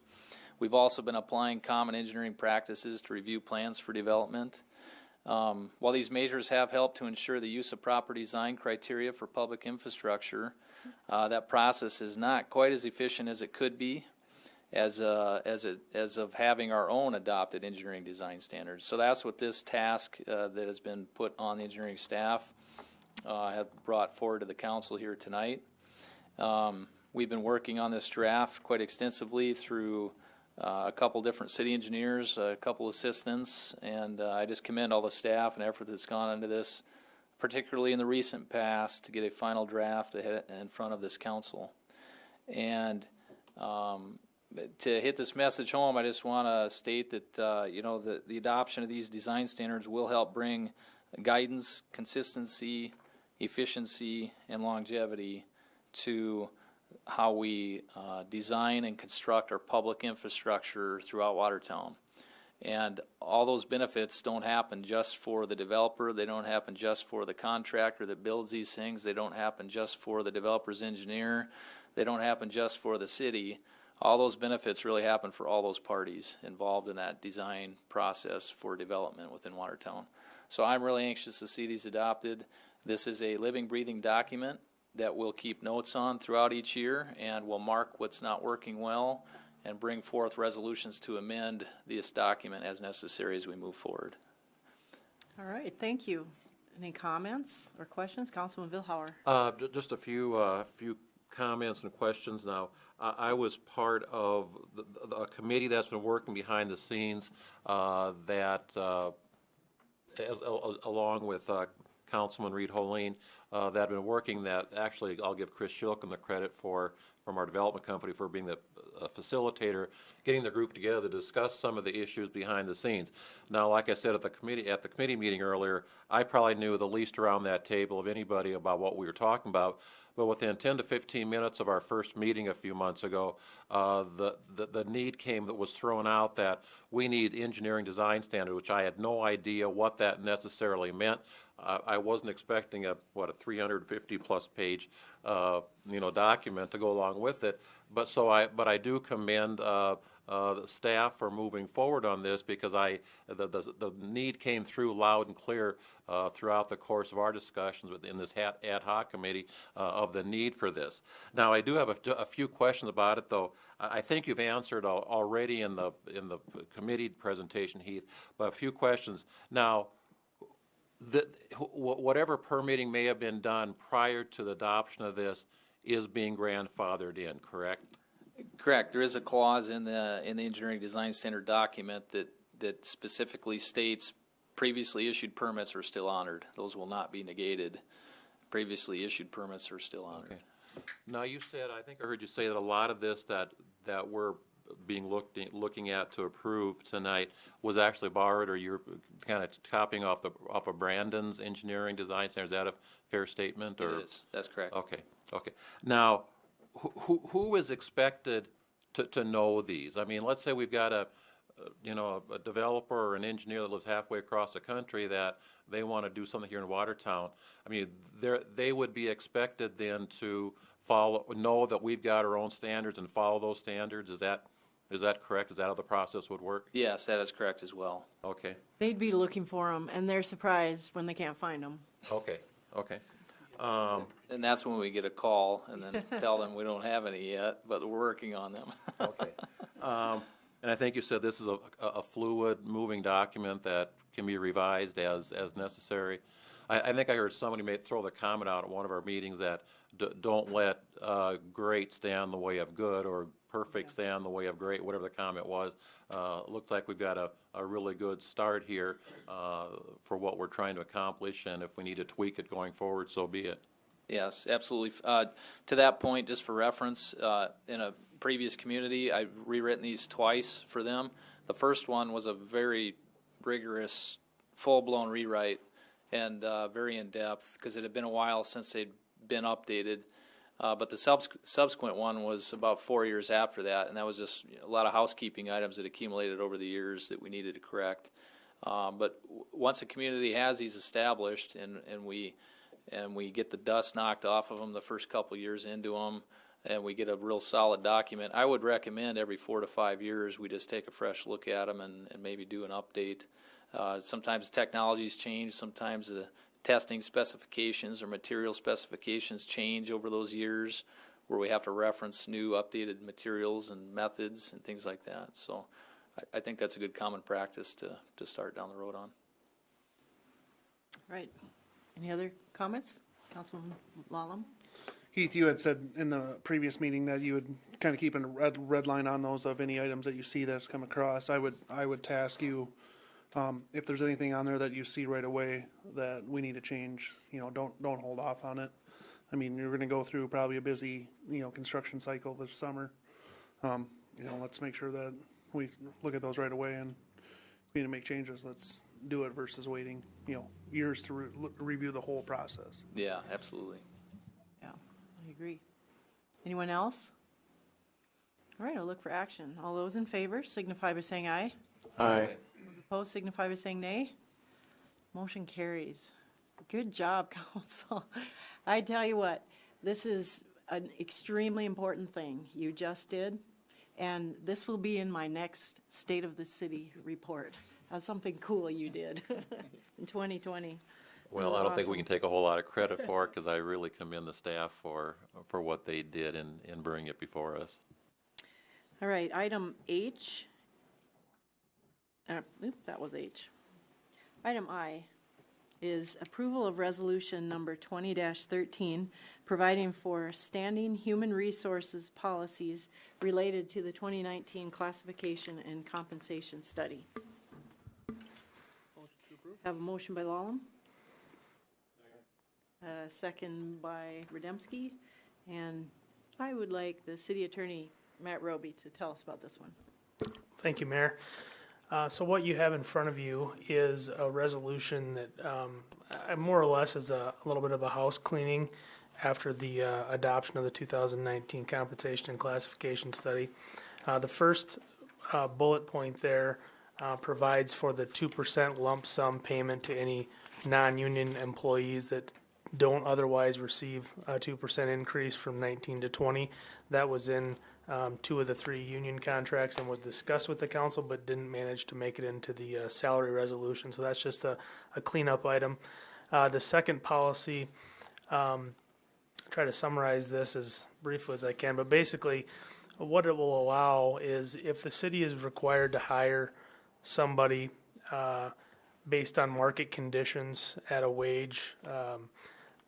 We've also been applying common engineering practices to review plans for development. While these measures have helped to ensure the use of proper design criteria for public infrastructure, that process is not quite as efficient as it could be as of having our own adopted engineering design standards. So that's what this task that has been put on the engineering staff have brought forward to the council here tonight. We've been working on this draft quite extensively through a couple different city engineers, a couple assistants, and I just commend all the staff and effort that's gone into this, particularly in the recent past, to get a final draft ahead in front of this council. And to hit this message home, I just want to state that the adoption of these design standards will help bring guidance, consistency, efficiency, and longevity to how we design and construct our public infrastructure throughout Watertown. And all those benefits don't happen just for the developer. They don't happen just for the contractor that builds these things. They don't happen just for the developer's engineer. They don't happen just for the city. All those benefits really happen for all those parties involved in that design process for development within Watertown. So I'm really anxious to see these adopted. This is a living, breathing document that we'll keep notes on throughout each year, and we'll mark what's not working well and bring forth resolutions to amend this document as necessary as we move forward. All right, thank you. Any comments or questions? Councilman Vilhauer. Just a few comments and questions now. I was part of a committee that's been working behind the scenes along with Councilman Reed Holeen, that have been working that. Actually, I'll give Chris Shilkin the credit from our development company for being the facilitator, getting the group together to discuss some of the issues behind the scenes. Now, like I said at the committee meeting earlier, I probably knew the least around that table of anybody about what we were talking about. But within 10 to 15 minutes of our first meeting a few months ago, the need came that was thrown out that we need engineering design standard, which I had no idea what that necessarily meant. I wasn't expecting a 350 plus page document to go along with it. But I do commend the staff for moving forward on this, because the need came through loud and clear throughout the course of our discussions in this ad hoc committee of the need for this. Now, I do have a few questions about it, though. I think you've answered already in the committee presentation, Heath, but a few questions. Now, whatever permitting may have been done prior to the adoption of this is being grandfathered in, correct? Correct. There is a clause in the engineering design standard document that specifically states previously issued permits are still honored. Those will not be negated. Previously issued permits are still honored. Okay. Now, you said, I think I heard you say that a lot of this that we're being looking at to approve tonight was actually borrowed, or you're kind of copying off of Brandon's engineering design standard. Is that a fair statement? Or? It is. That's correct. Okay. Okay. Now, who is expected to know these? I mean, let's say we've got a developer or an engineer that lives halfway across the country that they want to do something here in Watertown. I mean, they would be expected then to know that we've got our own standards and follow those standards. Is that correct? Is that how the process would work? Yes, that is correct as well. Okay. They'd be looking for them, and they're surprised when they can't find them. Okay. Okay. And that's when we get a call and then tell them we don't have any yet, but we're working on them. Okay. And I think you said this is a fluid, moving document that can be revised as necessary. I think I heard somebody throw the comment out at one of our meetings that don't let great stand in the way of good, or perfect stand in the way of great, whatever the comment was. Looks like we've got a really good start here for what we're trying to accomplish, and if we need to tweak it going forward, so be it. Yes, absolutely. To that point, just for reference, in a previous community, I've rewritten these twice for them. The first one was a very rigorous, full-blown rewrite, and very in-depth, because it had been a while since they'd been updated. But the subsequent one was about 4 years after that, and that was just a lot of housekeeping items that accumulated over the years that we needed to correct. But once a community has these established, and we get the dust knocked off of them the first couple years into them, and we get a real solid document, I would recommend every 4 to 5 years we just take a fresh look at them and maybe do an update. Sometimes technologies change, sometimes the testing specifications or material specifications change over those years, where we have to reference new updated materials and methods and things like that. So I think that's a good common practice to start down the road on. Right. Any other comments? Councilman Lallam? Heath, you had said in the previous meeting that you would kind of keep a red line on those of any items that you see that's come across. I would task you, if there's anything on there that you see right away that we need to change, don't hold off on it. I mean, you're going to go through probably a busy, construction cycle this summer. Let's make sure that we look at those right away, and if we need to make changes, let's do it versus waiting, years to review the whole process. Yeah, absolutely. Yeah, I agree. Anyone else? All right, I'll look for action. All those in favor signify by saying aye. Aye. Those opposed signify by saying nay. Motion carries. Good job, council. I tell you what, this is an extremely important thing you just did, and this will be in my next State of the City report. That's something cool you did in 2020. Well, I don't think we can take a whole lot of credit for it, because I really commend the staff for what they did in bringing it before us. All right, item H. That was H. Item I is approval of resolution number 20-13, providing for standing human resources policies related to the 2019 classification and compensation study. Have a motion by Lallam. Second by Rademski. And I would like the city attorney, Matt Roby, to tell us about this one. Thank you, Mayor. So what you have in front of you is a resolution that more or less is a little bit of a house cleaning after the adoption of the 2019 compensation and classification study. The first bullet point there provides for the 2% lump sum payment to any non-union employees that don't otherwise receive a 2% increase from 19 to 20. That was in 2 of the 3 union contracts and was discussed with the council, but didn't manage to make it into the salary resolution. So that's just a cleanup item. The second policy, try to summarize this as briefly as I can, but basically what it will allow is if the city is required to hire somebody based on market conditions at a wage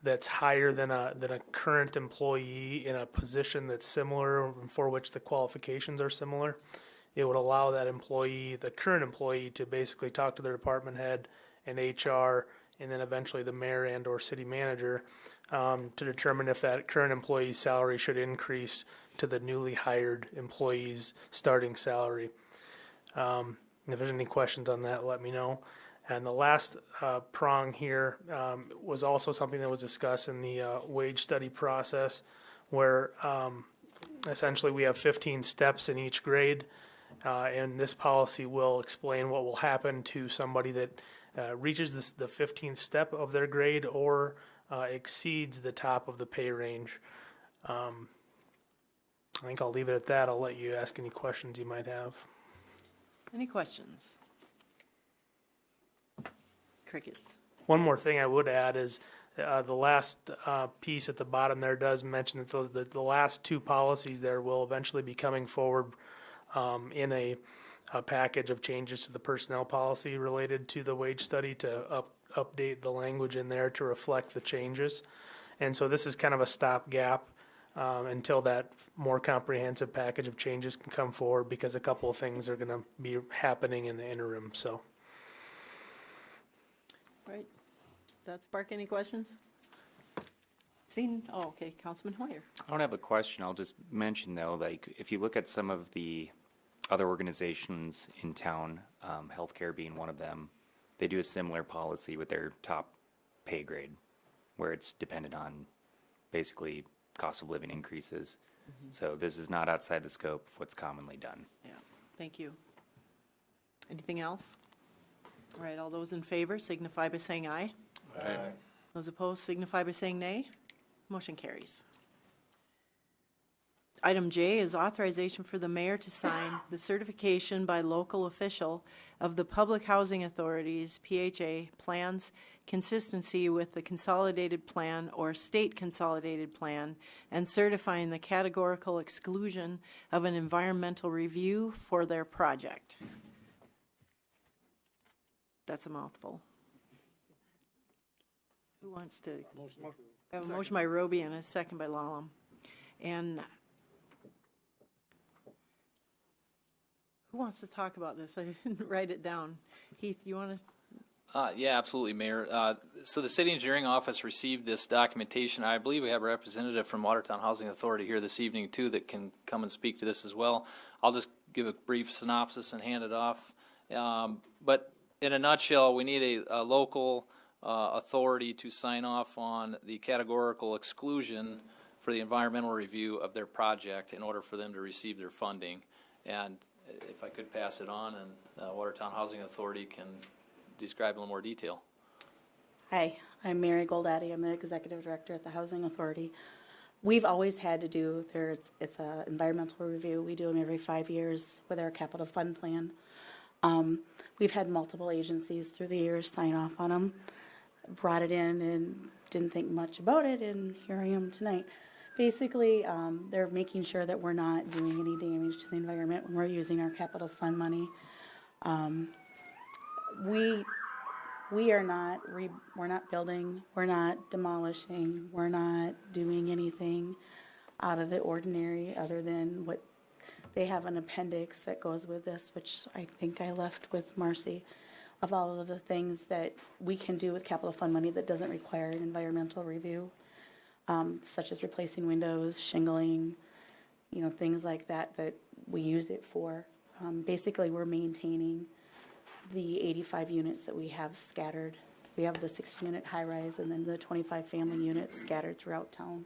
that's higher than a current employee in a position that's similar for which the qualifications are similar, it would allow that employee, the current employee, to basically talk to their department head and HR and then eventually the mayor and or city manager to determine if that current employee's salary should increase to the newly hired employee's starting salary. If there's any questions on that, let me know. And the last prong here was also something that was discussed in the wage study process, where essentially we have 15 steps in each grade, and this policy will explain what will happen to somebody that reaches the 15th step of their grade or exceeds the top of the pay range. I think I'll leave it at that. I'll let you ask any questions you might have. Any questions? Crickets. One more thing I would add is the last piece at the bottom there does mention that the last 2 policies there will eventually be coming forward in a package of changes to the personnel policy related to the wage study to update the language in there to reflect the changes. And so this is kind of a stopgap until that more comprehensive package of changes can come forward, because a couple of things are going to be happening in the interim. So. Right. Does that spark any questions? Seen? Oh, okay. Councilman Hoyer. I don't have a question. I'll just mention, though, like, if you look at some of the other organizations in town, healthcare being one of them, they do a similar policy with their top pay grade, where it's dependent on basically cost of living increases. So this is not outside the scope of what's commonly done. Yeah. Thank you. Anything else? All right. All those in favor signify by saying aye. Aye. Those opposed signify by saying nay. Motion carries. Item J is authorization for the mayor to sign the certification by local official of the Public Housing Authority's PHA plans consistency with the consolidated plan or state consolidated plan and certifying the categorical exclusion of an environmental review for their project. That's a mouthful. Who wants to? I have a motion by Roby and a second by Lallam. And who wants to talk about this? I didn't write it down. Heath, you want to? Yeah, absolutely, Mayor. So the City Engineering Office received this documentation. I believe we have a representative from Watertown Housing Authority here this evening, too, that can come and speak to this as well. I'll just give a brief synopsis and hand it off. But in a nutshell, we need a local authority to sign off on the categorical exclusion for the environmental review of their project in order for them to receive their funding. And if I could pass it on, and Watertown Housing Authority can describe in a little more detail. Hi, I'm Mary Goldaddy. I'm the Executive Director at the Housing Authority. We've always had to do, it's an environmental review. We do them every 5 years with our capital fund plan. We've had multiple agencies through the years sign off on them, brought it in and didn't think much about it, and here I am tonight. Basically, they're making sure that we're not doing any damage to the environment when we're using our capital fund money. We're not building, we're not demolishing, we're not doing anything out of the ordinary other than what they have an appendix that goes with this, which I think I left with Marcy, of all of the things that we can do with capital fund money that doesn't require an environmental review, such as replacing windows, shingling, things like that we use it for. Basically, we're maintaining the 85 units that we have scattered. We have the 60-unit high-rise and then the 25 family units scattered throughout town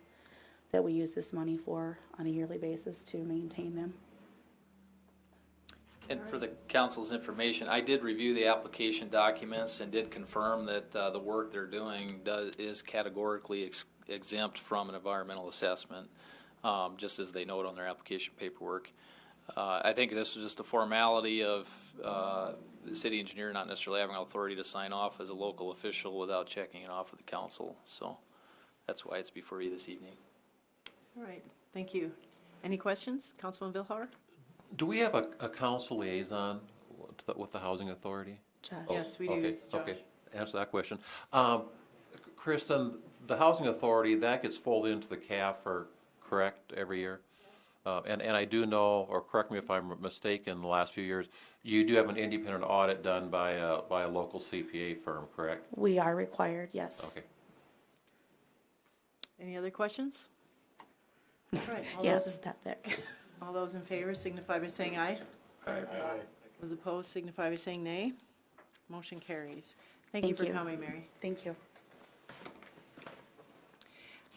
that we use this money for on a yearly basis to maintain them. And for the council's information, I did review the application documents and did confirm that the work they're doing is categorically exempt from an environmental assessment, just as they note on their application paperwork. I think this was just a formality of the city engineer not necessarily having authority to sign off as a local official without checking it off with the council. So that's why it's before you this evening. All right, thank you. Any questions? Councilman Billhauer? Do we have a council liaison with the Housing Authority? Josh. Yes, we do. Okay, It's Josh. okay, answer that question. Kristen, the Housing Authority, that gets folded into the CAFR, correct, every year? And I do know, or correct me if I'm mistaken, in the last few years, you do have an independent audit done by a local CPA firm, correct? We are required, yes. Okay. Any other questions? All right, Yes, that thick. all those in favor signify by saying aye. Aye. Those opposed signify by saying nay. Motion carries. Thank you Thank for you. coming, Mary. Thank you.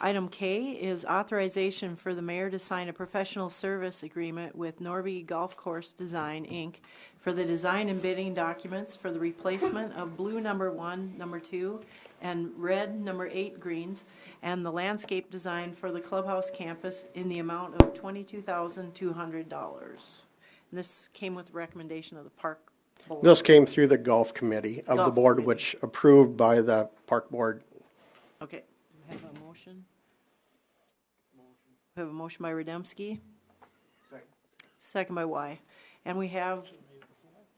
Item K is authorization for the mayor to sign a professional service agreement with Norby Golf Course Design, Inc. for the design and bidding documents for the replacement of blue number 1, number 2, and red number 8 greens, and the landscape design for the clubhouse campus in the amount of $22,200. And this came with recommendation of the park board. This came through the golf committee of the Golf board, committee. which approved by the park board. Okay, we have a motion. We have a motion by Rademski. Second by Y. And we have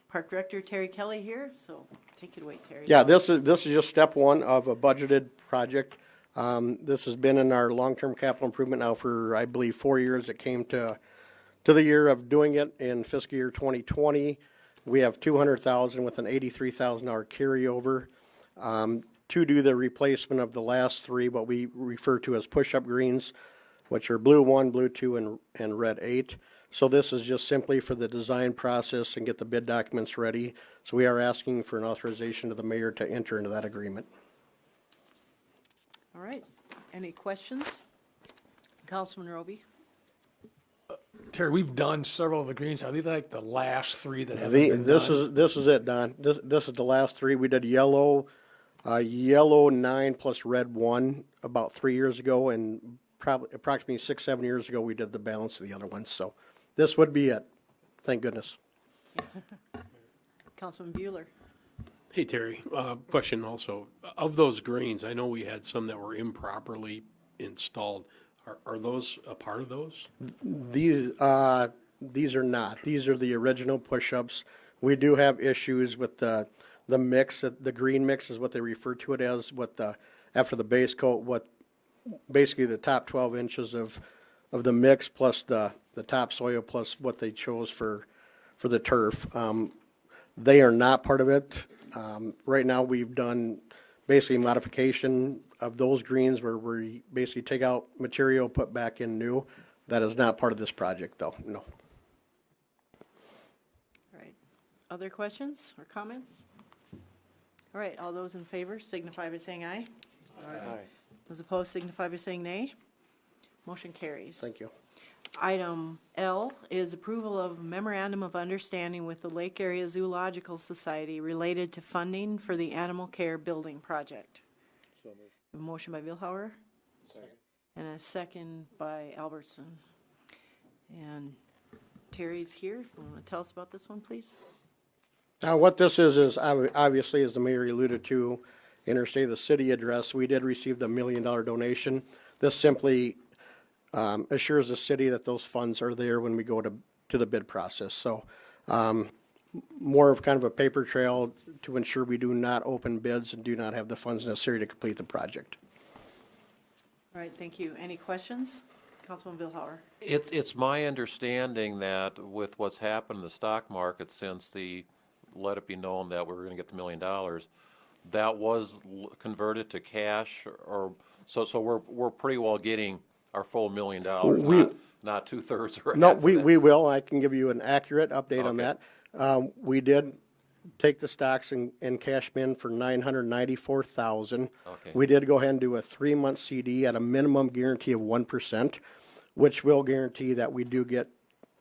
Park Director Terry Kelly here, so take it away, Terry. Yeah, this is just step one of a budgeted project. This has been in our long-term capital improvement now for, I believe, 4 years. It came to the year of doing it in fiscal year 2020. We have $200,000 with an $83,000 carryover to do the replacement of the last three, what we refer to as push-up greens, which are blue 1, blue 2, and red 8. So this is just simply for the design process and get the bid documents ready. So we are asking for an authorization to the mayor to enter into that agreement. All right, any questions? Councilman Roby? Terry, we've done several of the greens. Are these like the last three that haven't been This done? is it, Don. This is the last three. We did yellow 9 plus red 1 about 3 years ago, and probably approximately 6-7 years ago we did the balance of the other ones. So this would be it. Thank goodness. Councilman Bueller? Hey, Terry, question also. Of those greens, I know we had some that were improperly installed. Are those a part of those? These are not. These are the original push-ups. We do have issues with the mix. The green mix is what they refer to it as. After the base coat, what basically the top 12 inches of the mix plus the topsoil plus what they chose for the turf. They are not part of it. Right now, we've done basically modification of those greens where we basically take out material, put back in new. That is not part of this project, though, no. All right, other questions or comments? All right, all those in favor signify by saying aye. Aye. Those opposed signify by saying nay. Motion carries. Thank you. Item L is approval of memorandum of understanding with the Lake Area Zoological Society related to funding for the animal care building project. A motion by Billhauer. And a second by Albertson. And Terry's here. You want to tell us about this one, please? Now, what this is obviously, as the mayor alluded to, interstate the city address, we did receive the $1 million donation. This simply assures the city that those funds are there when we go to the bid process. So more of kind of a paper trail to ensure we do not open bids and do not have the funds necessary to complete the project. All right, thank you. Any questions? Councilman Billhauer. It's my understanding that with what's happened in the stock market since let it be known that we were going to get the $1 million, that was converted to cash, or so we're pretty well getting our full $1 million, not 2/3 or No, half of it. we will. I can give you an accurate update on Okay. that. We did take the stocks and cash them in for $994,000. Okay. We did go ahead and do a 3-month CD at a minimum guarantee of 1%, which will guarantee that we do get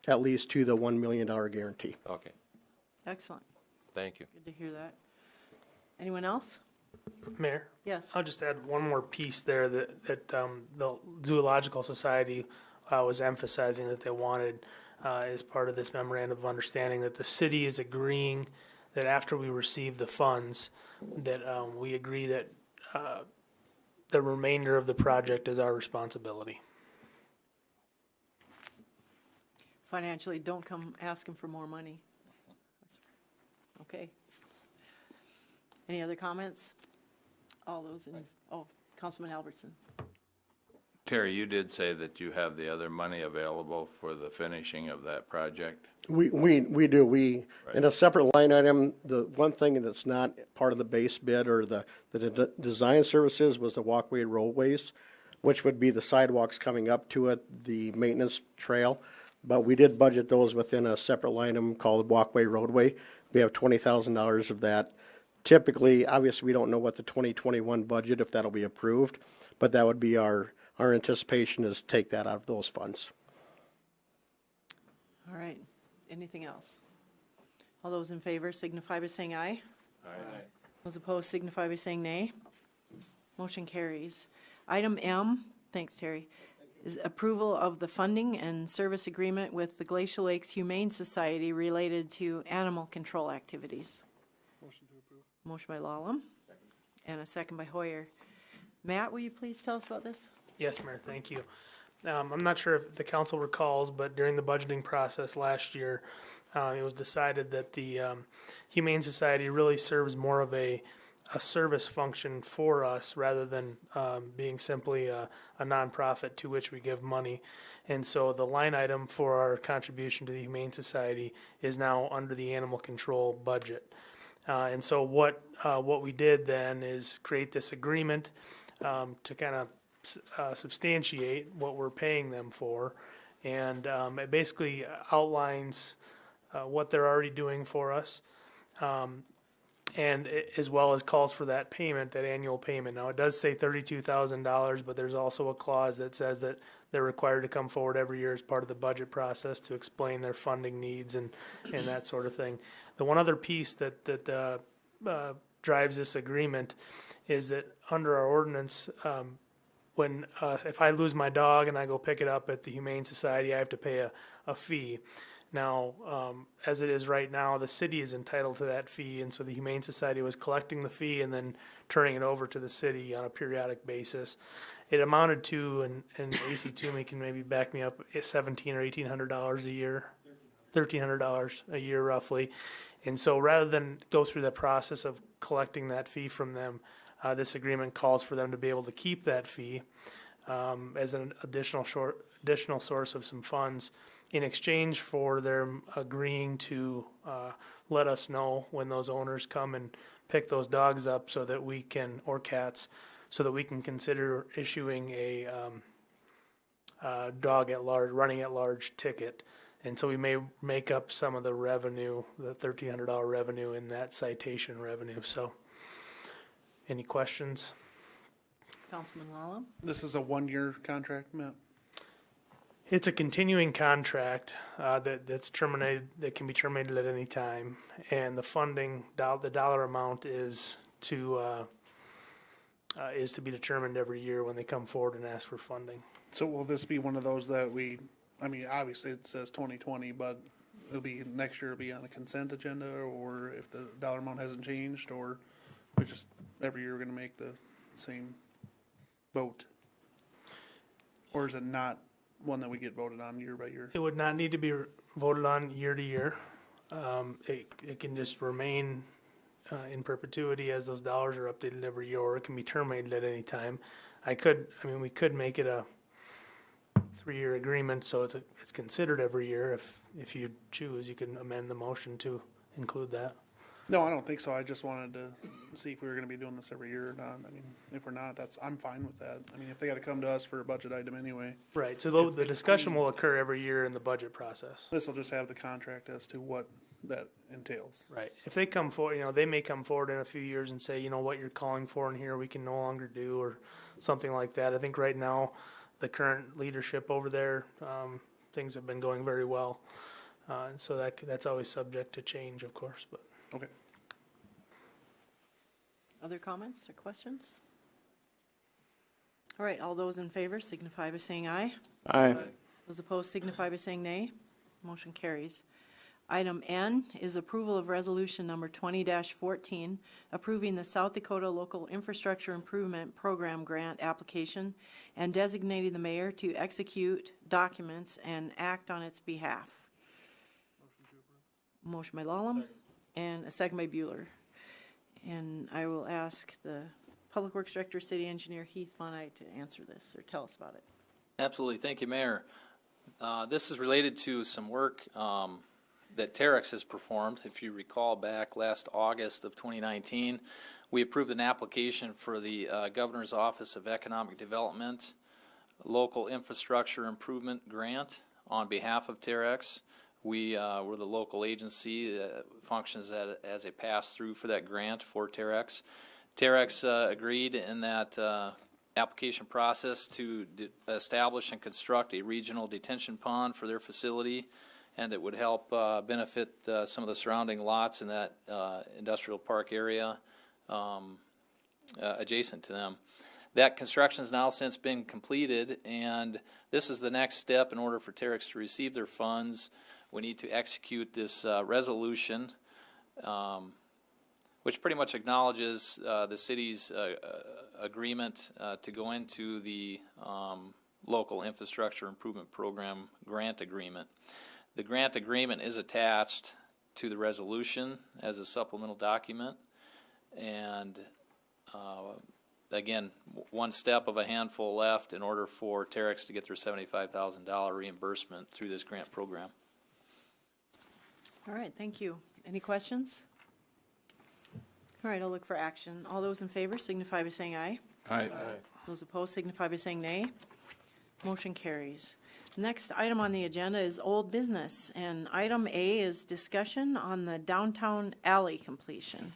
at least to the $1 million guarantee. Okay, Excellent. Thank you. Good to hear that. Anyone else? Mayor? Yes. I'll just add one more piece there that the Zoological Society was emphasizing that they wanted as part of this memorandum of understanding, that the city is agreeing that after we receive the funds, that we agree that the remainder of the project is our responsibility. Financially, don't come asking for more money. Okay. Any other comments? All those in, Councilman Albertson. Terry, you did say that you have the other money available for the finishing of that project. We do. In a separate line item, the one thing that's not part of the base bid or the design services was the walkway roadways, which would be the sidewalks coming up to it, the maintenance trail. But we did budget those within a separate line item called walkway roadway. We have $20,000 of that. Typically, obviously, we don't know what the 2021 budget, if that'll be approved, but that would be our anticipation is take that out of those funds. All right. Anything else? All those in favor signify by saying aye. Aye. Those opposed signify by saying nay. Motion carries. Item M, thanks Terry, is approval of the funding and service agreement with the Glacial Lakes Humane Society related to animal control activities. Motion to approve. Motion by Lallam. And a second by Hoyer. Matt, will you please tell us about this? Yes, Mayor, thank you. I'm not sure if the council recalls, but during the budgeting process last year, it was decided that the Humane Society really serves more of a service function for us rather than being simply a nonprofit to which we give money. And so the line item for our contribution to the Humane Society is now under the animal control budget. And so what we did then is create this agreement to kind of substantiate what we're paying them for, and it basically outlines what they're already doing for us, and as well as calls for that payment, that annual payment. Now, it does say $32,000, but there's also a clause that says that they're required to come forward every year as part of the budget process to explain their funding needs and that sort of thing. The one other piece that drives this agreement is that under our ordinance, when if I lose my dog and I go pick it up at the Humane Society, I have to pay a fee. Now, as it is right now, the city is entitled to that fee, and so the Humane Society was collecting the fee and then turning it over to the city on a periodic basis. It amounted to, and AC Toomey can maybe back me up, $1,700 or $1,800 a year, $1,300 a year roughly. And so rather than go through the process of collecting that fee from them, this agreement calls for them to be able to keep that fee as an additional source of some funds in exchange for them agreeing to let us know when those owners come and pick those dogs up so that we can, or cats, so that we can consider issuing a dog at large, running at large ticket. And so we may make up some of the revenue, the $1,300 revenue in that citation revenue. So any questions? Councilman Lallam? This is a one-year contract, Matt? It's a continuing contract that's terminated, that can be terminated at any time, and the funding, the dollar amount is to be determined every year when they come forward and ask for funding. So will this be one of those that I mean, obviously it says 2020, but it'll be, next year it'll be on a consent agenda, or if the dollar amount hasn't changed, or we just, every year we're gonna make the same vote? Or is it not one that we get voted on year by year? It would not need to be voted on year to year. It can just remain in perpetuity as those dollars are updated every year, or it can be terminated at any time. We could make it a 3-year agreement, so it's considered every year. If you choose, you can amend the motion to include that. No, I don't think so. I just wanted to see if we were gonna be doing this every year or not. I mean, if we're not, I'm fine with that. I mean, if they gotta come to us for a budget item anyway. Right, so the discussion will occur every year in the budget process. This'll just have the contract as to what that entails. Right. If they come forward, they may come forward in a few years and say, what you're calling for in here, we can no longer do, or something like that. I think right now, the current leadership over there, things have been going very well. And so that's always subject to change, of course, but. Okay. Other comments or questions? All right, all those in favor signify by saying aye. Aye. Those opposed signify by saying nay. Motion carries. Item N is approval of resolution number 20-14, approving the South Dakota Local Infrastructure Improvement Program grant application and designating the mayor to execute documents and act on its behalf. Motion by Lallam and a second by Bueller. And I will ask the Public Works Director, City Engineer Heath Von Eyck to answer this or tell us about it. Absolutely. Thank you, Mayor. This is related to some work that Terex has performed. If you recall back last August of 2019, we approved an application for the Governor's Office of Economic Development Local Infrastructure Improvement Grant on behalf of Terex. We were the local agency that functions as a pass-through for that grant for Terex. Terex agreed in that application process to establish and construct a regional detention pond for their facility, and it would help benefit some of the surrounding lots in that industrial park area adjacent to them. That construction has now since been completed, and this is the next step in order for Terex to receive their funds. We need to execute this resolution, which pretty much acknowledges the city's agreement to go into the Local Infrastructure Improvement Program grant agreement. The grant agreement is attached to the resolution as a supplemental document, and again, one step of a handful left in order for Terex to get their $75,000 reimbursement through this grant program. All right, thank you. Any questions? All right, I'll look for action. All those in favor signify by saying aye. Aye. Those opposed signify by saying nay. Motion carries. Next item on the agenda is old business, and item A is discussion on the downtown alley completion.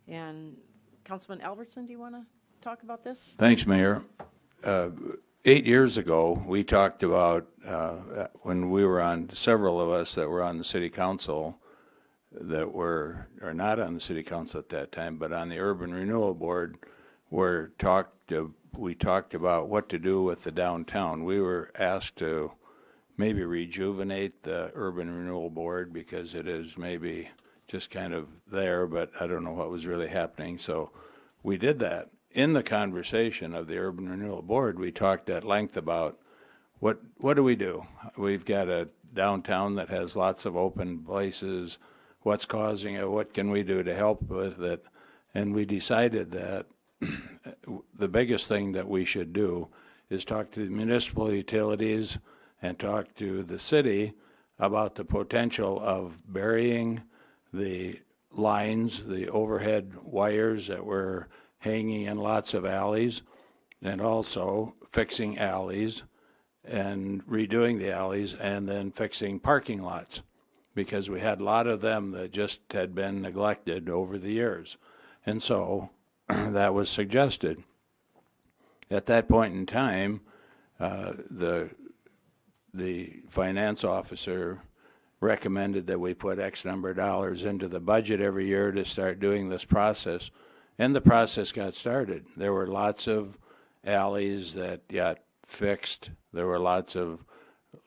And Councilman Albertson, do you want to talk about this? Thanks, Mayor. 8 years ago, we talked about, when we were on, several of us that were on the city council that were, or not on the city council at that time, but on the Urban Renewal Board, we talked about what to do with the downtown. We were asked to maybe rejuvenate the Urban Renewal Board because it is maybe just kind of there, but I don't know what was really happening. So we did that. In the conversation of the Urban Renewal Board, we talked at length about what do we do? We've got a downtown that has lots of open places. What's causing it? What can we do to help with it? And we decided that the biggest thing that we should do is talk to the municipal utilities and talk to the city about the potential of burying the lines, the overhead wires that were hanging in lots of alleys, and also fixing alleys and redoing the alleys and then fixing parking lots, because we had a lot of them that just had been neglected over the years. And so that was suggested. At that point in time, the finance officer recommended that we put X number of dollars into the budget every year to start doing this process. And the process got started. There were lots of alleys that got fixed. There were lots of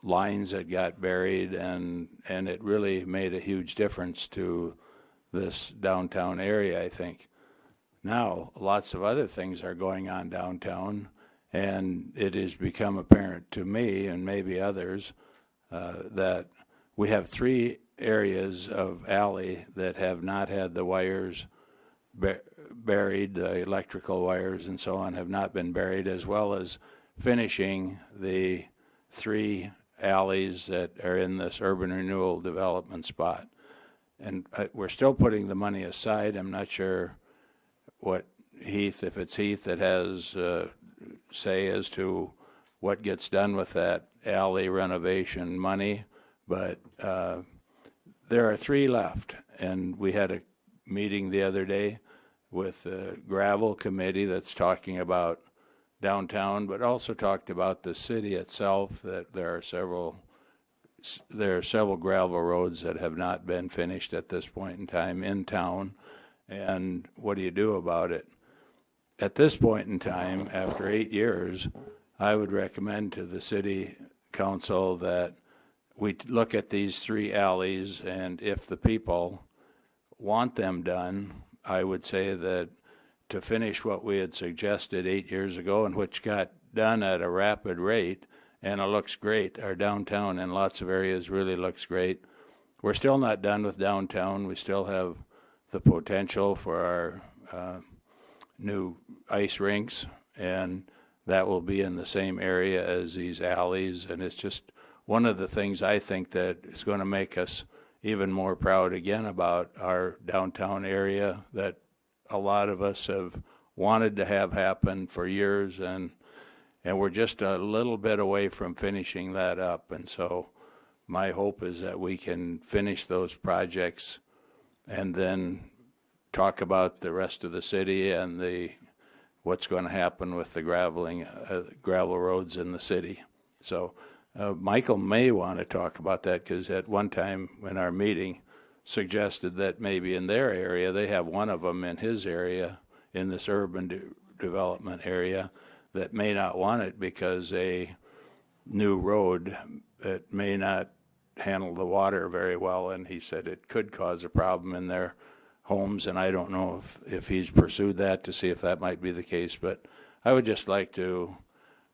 lines that got buried, and it really made a huge difference to this downtown area, I think. Now, lots of other things are going on downtown, and it has become apparent to me and maybe others that we have 3 areas of alley that have not had the wires buried, the electrical wires and so on have not been buried, as well as finishing the 3 alleys that are in this urban renewal development spot. And we're still putting the money aside. I'm not sure what Heath, if it's Heath that has say as to what gets done with that alley renovation money, but there are 3 left. And we had a meeting the other day with the gravel committee that's talking about downtown, but also talked about the city itself, that there are several there are several gravel roads that have not been finished at this point in time in town. And what do you do about it? At this point in time, after 8 years, I would recommend to the city council that we look at these 3 alleys, and if the people want them done, I would say that to finish what we had suggested 8 years ago, and which got done at a rapid rate, and it looks great. Our downtown in lots of areas really looks great. We're still not done with downtown. We still have the potential for our new ice rinks, and that will be in the same area as these alleys. And it's just one of the things I think that is going to make us even more proud again about our downtown area that a lot of us have wanted to have happen for years, and we're just a little bit away from finishing that up. And so my hope is that we can finish those projects and then talk about the rest of the city and what's going to happen with the gravel roads in the city. So Michael may want to talk about that, because at one time in our meeting suggested that maybe in their area, they have one of them in his area, in this urban development area, that may not want it because a new road that may not handle the water very well, and he said it could cause a problem in their homes, and I don't know if he's pursued that to see if that might be the case, but I would just like to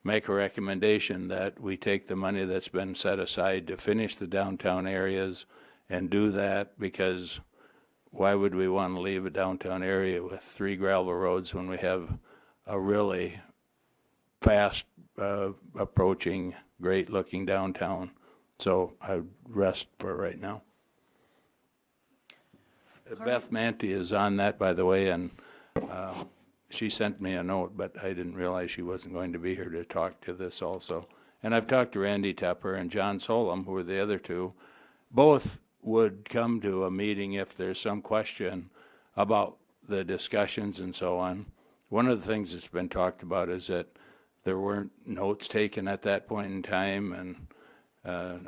make a recommendation that we take the money that's been set aside to finish the downtown areas and do that, because why would we want to leave a downtown area with 3 gravel roads when we have a really fast approaching, great looking downtown? So I rest for right now. Beth Manti is on that, by the way, and she sent me a note, but I didn't realize she wasn't going to be here to talk to this also. And I've talked to Randy Tepper and John Solom, who are the other two. Both would come to a meeting if there's some question about the discussions and so on. One of the things that's been talked about is that there weren't notes taken at that point in time, and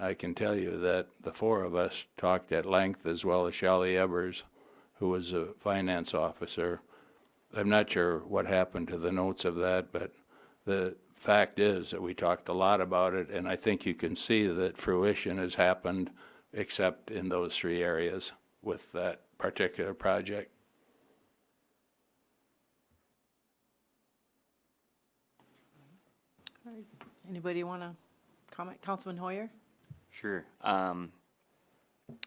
I can tell you that the 4 of us talked at length, as well as Shelley Ebers, who was a finance officer. I'm not sure what happened to the notes of that, but the fact is that we talked a lot about it, and I think you can see that fruition has happened, except in those 3 areas with that particular project. Anybody want to comment? Councilman Hoyer? Sure.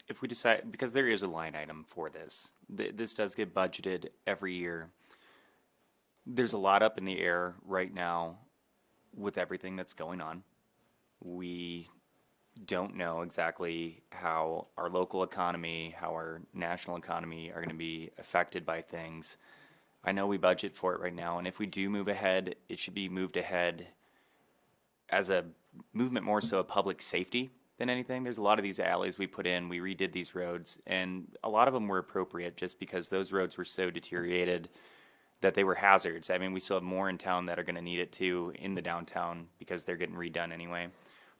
If we decide, because there is a line item for this, this does get budgeted every year. There's a lot up in the air right now with everything that's going on. We don't know exactly how our local economy, how our national economy are going to be affected by things. I know we budget for it right now, and if we do move ahead, it should be moved ahead as a movement more so of public safety than anything. There's a lot of these alleys we put in, we redid these roads, and a lot of them were appropriate just because those roads were so deteriorated that they were hazards. I mean, we still have more in town that are going to need it too in the downtown because they're getting redone anyway.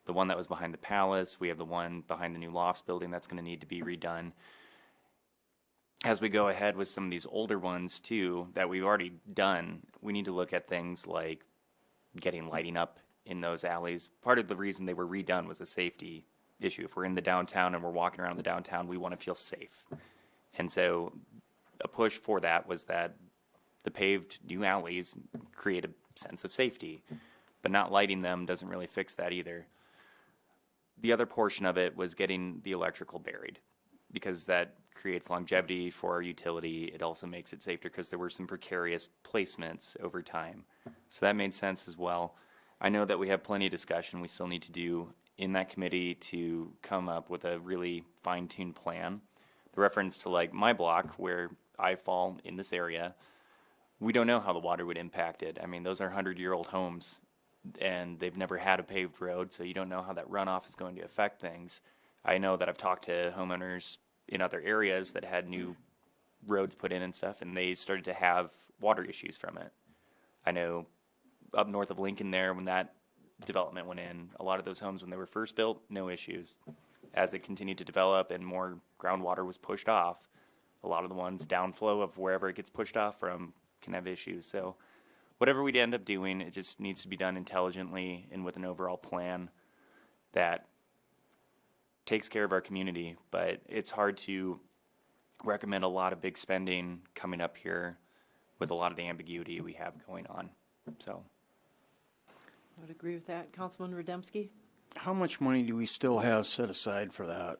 The one that was behind the Palace, we have the one behind the new Lofts building that's going to need to be redone. As we go ahead with some of these older ones too that we've already done, we need to look at things like getting lighting up in those alleys. Part of the reason they were redone was a safety issue. If we're in the downtown and we're walking around the downtown, we want to feel safe. And so a push for that was that the paved new alleys create a sense of safety, but not lighting them doesn't really fix that either. The other portion of it was getting the electrical buried, because that creates longevity for our utility. It also makes it safer because there were some precarious placements over time. So that made sense as well. I know that we have plenty of discussion we still need to do in that committee to come up with a really fine-tuned plan. The reference to like my block where I fall in this area, we don't know how the water would impact it. I mean, those are 100-year-old homes and they've never had a paved road, so you don't know how that runoff is going to affect things. I know that I've talked to homeowners in other areas that had new roads put in and stuff, and they started to have water issues from it. I know up north of Lincoln there, when that development went in. A lot of those homes, when they were first built, no issues. As it continued to develop and more groundwater was pushed off, a lot of the ones downflow of wherever it gets pushed off from can have issues. So whatever we end up doing, it just needs to be done intelligently and with an overall plan that takes care of our community. But it's hard to recommend a lot of big spending coming up here with a lot of the ambiguity we have going on. So I would agree with that. Councilman Rademski? How much money do we still have set aside for that?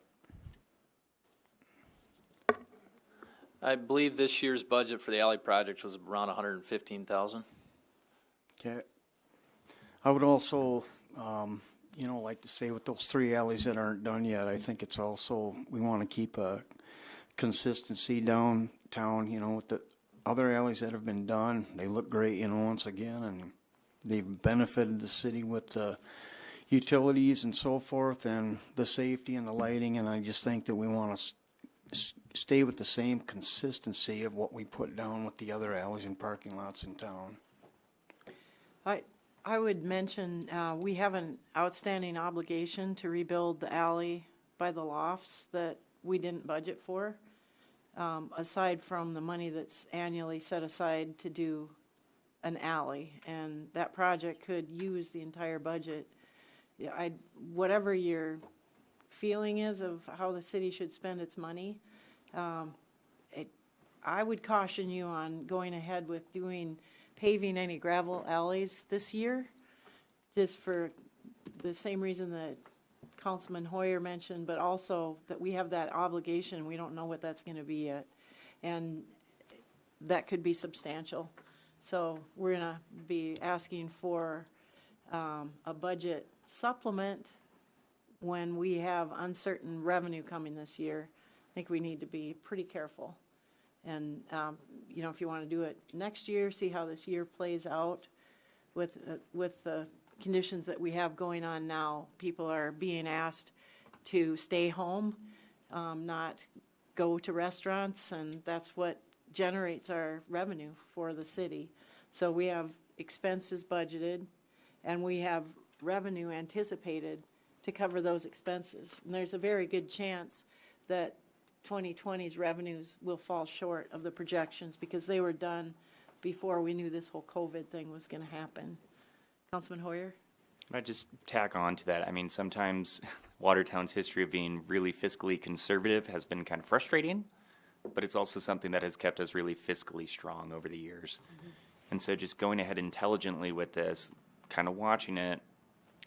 I believe this year's budget for the alley project was around 115,000. Okay. I would also, like to say with those 3 alleys that aren't done yet, I think it's also, we want to keep a consistency downtown, with the other alleys that have been done. They look great, once again, and they've benefited the city with the utilities and so forth and the safety and the lighting, and I just think that we want to stay with the same consistency of what we put down with the other alleys and parking lots in town. I would mention, we have an outstanding obligation to rebuild the alley by the lofts that we didn't budget for, aside from the money that's annually set aside to do an alley, and that project could use the entire budget. Yeah, whatever your feeling is of how the city should spend its money, I would caution you on going ahead with paving any gravel alleys this year, just for the same reason that Councilman Hoyer mentioned, but also that we have that obligation. We don't know what that's going to be yet, and that could be substantial. So we're going to be asking for a budget supplement when we have uncertain revenue coming this year. I think we need to be pretty careful. And, if you want to do it next year, see how this year plays out with the conditions that we have going on now. People are being asked to stay home, not go to restaurants, and that's what generates our revenue for the city. So we have expenses budgeted, and we have revenue anticipated to cover those expenses. And there's a very good chance that 2020's revenues will fall short of the projections because they were done before we knew this whole COVID thing was going to happen. Councilman Hoyer? I'd just tack on to that. I mean, sometimes Watertown's history of being really fiscally conservative has been kind of frustrating, but it's also something that has kept us really fiscally strong over the years. Mm-hmm. And so just going ahead intelligently with this, kind of watching it,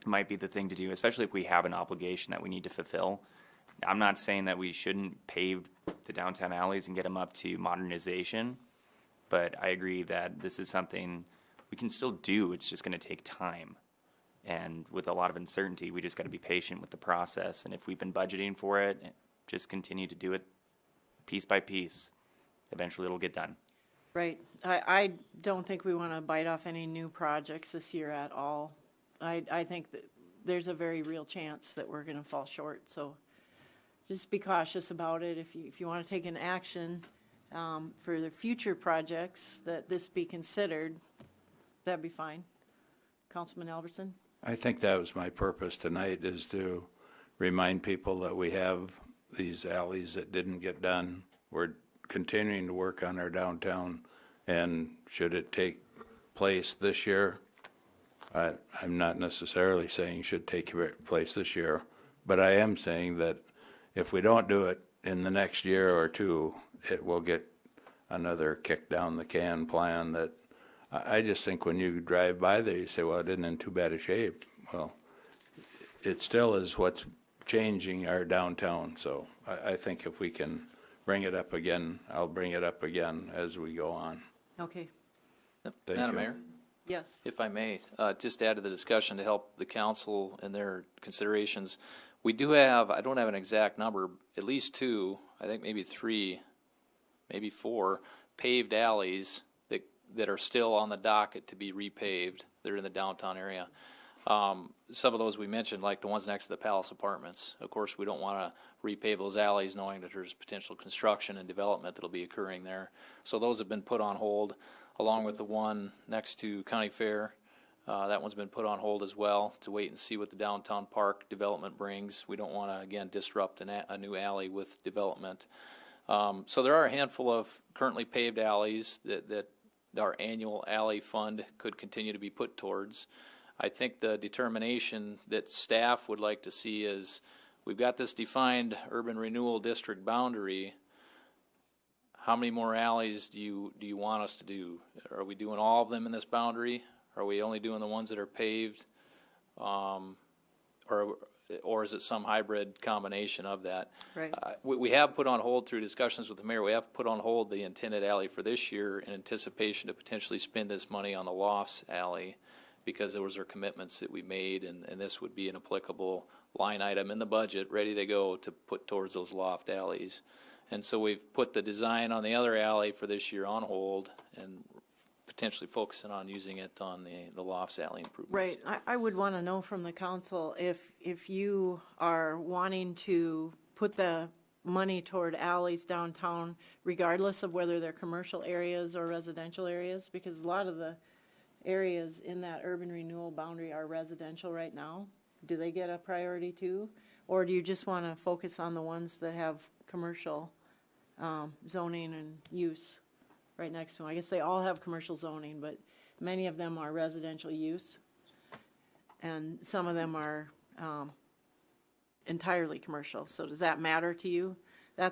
might be the thing to do, especially if we have an obligation that we need to fulfill. I'm not saying that we shouldn't pave the downtown alleys and get them up to modernization, but I agree that this is something we can still do. It's just going to take time. And with a lot of uncertainty, we just got to be patient with the process. And if we've been budgeting for it, just continue to do it piece by piece. Eventually it'll get done. Right. I don't think we want to bite off any new projects this year at all. I think that there's a very real chance that we're going to fall short. So just be cautious about it. If you want to take an action for the future projects that this be considered, that'd be fine. Councilman Albertson? I think that was my purpose tonight, is to remind people that we have these alleys that didn't get done. We're continuing to work on our downtown, and should it take place this year, I'm not necessarily saying should take place this year, but I am saying that if we don't do it in the next year or two, it will get another kick down the can plan that I just think when you drive by there, you say, well, it isn't in too bad a shape. Well, it still is what's changing our downtown. So I think if we can bring it up again, I'll bring it up again as we go on. Okay. Thank Madam you. Mayor? Yes. If I may, just add to the discussion to help the council in their considerations. We do have, I don't have an exact number, at least 2, I think maybe 3, maybe 4 paved alleys that are still on the docket to be repaved. They're in the downtown area. Some of those we mentioned, like the ones next to the Palace Apartments. Of course, we don't want to repave those alleys knowing that there's potential construction and development that'll be occurring there. So those have been put on hold, along with the one next to County Fair. That one's been put on hold as well to wait and see what the downtown park development brings. We don't want to, again, disrupt a new alley with development. So there are a handful of currently paved alleys that our annual alley fund could continue to be put towards. I think the determination that staff would like to see is we've got this defined urban renewal district boundary. How many more alleys do you want us to do? Are we doing all of them in this boundary? Are we only doing the ones that are paved? Or is it some hybrid combination of that? Right. We have put on hold through discussions with the mayor, we have put on hold the intended alley for this year in anticipation to potentially spend this money on the Lofts alley because those are commitments that we made, and this would be an applicable line item in the budget ready to go to put towards those loft alleys. And so we've put the design on the other alley for this year on hold and potentially focusing on using it on the Lofts alley improvements. Right. I would want to know from the council if you are wanting to put the money toward alleys downtown regardless of whether they're commercial areas or residential areas, because a lot of the areas in that urban renewal boundary are residential right now. Do they get a priority too? Or do you just want to focus on the ones that have commercial zoning and use right next to them? I guess they all have commercial zoning, but many of them are residential use. And some of them are entirely commercial. So does that matter to you?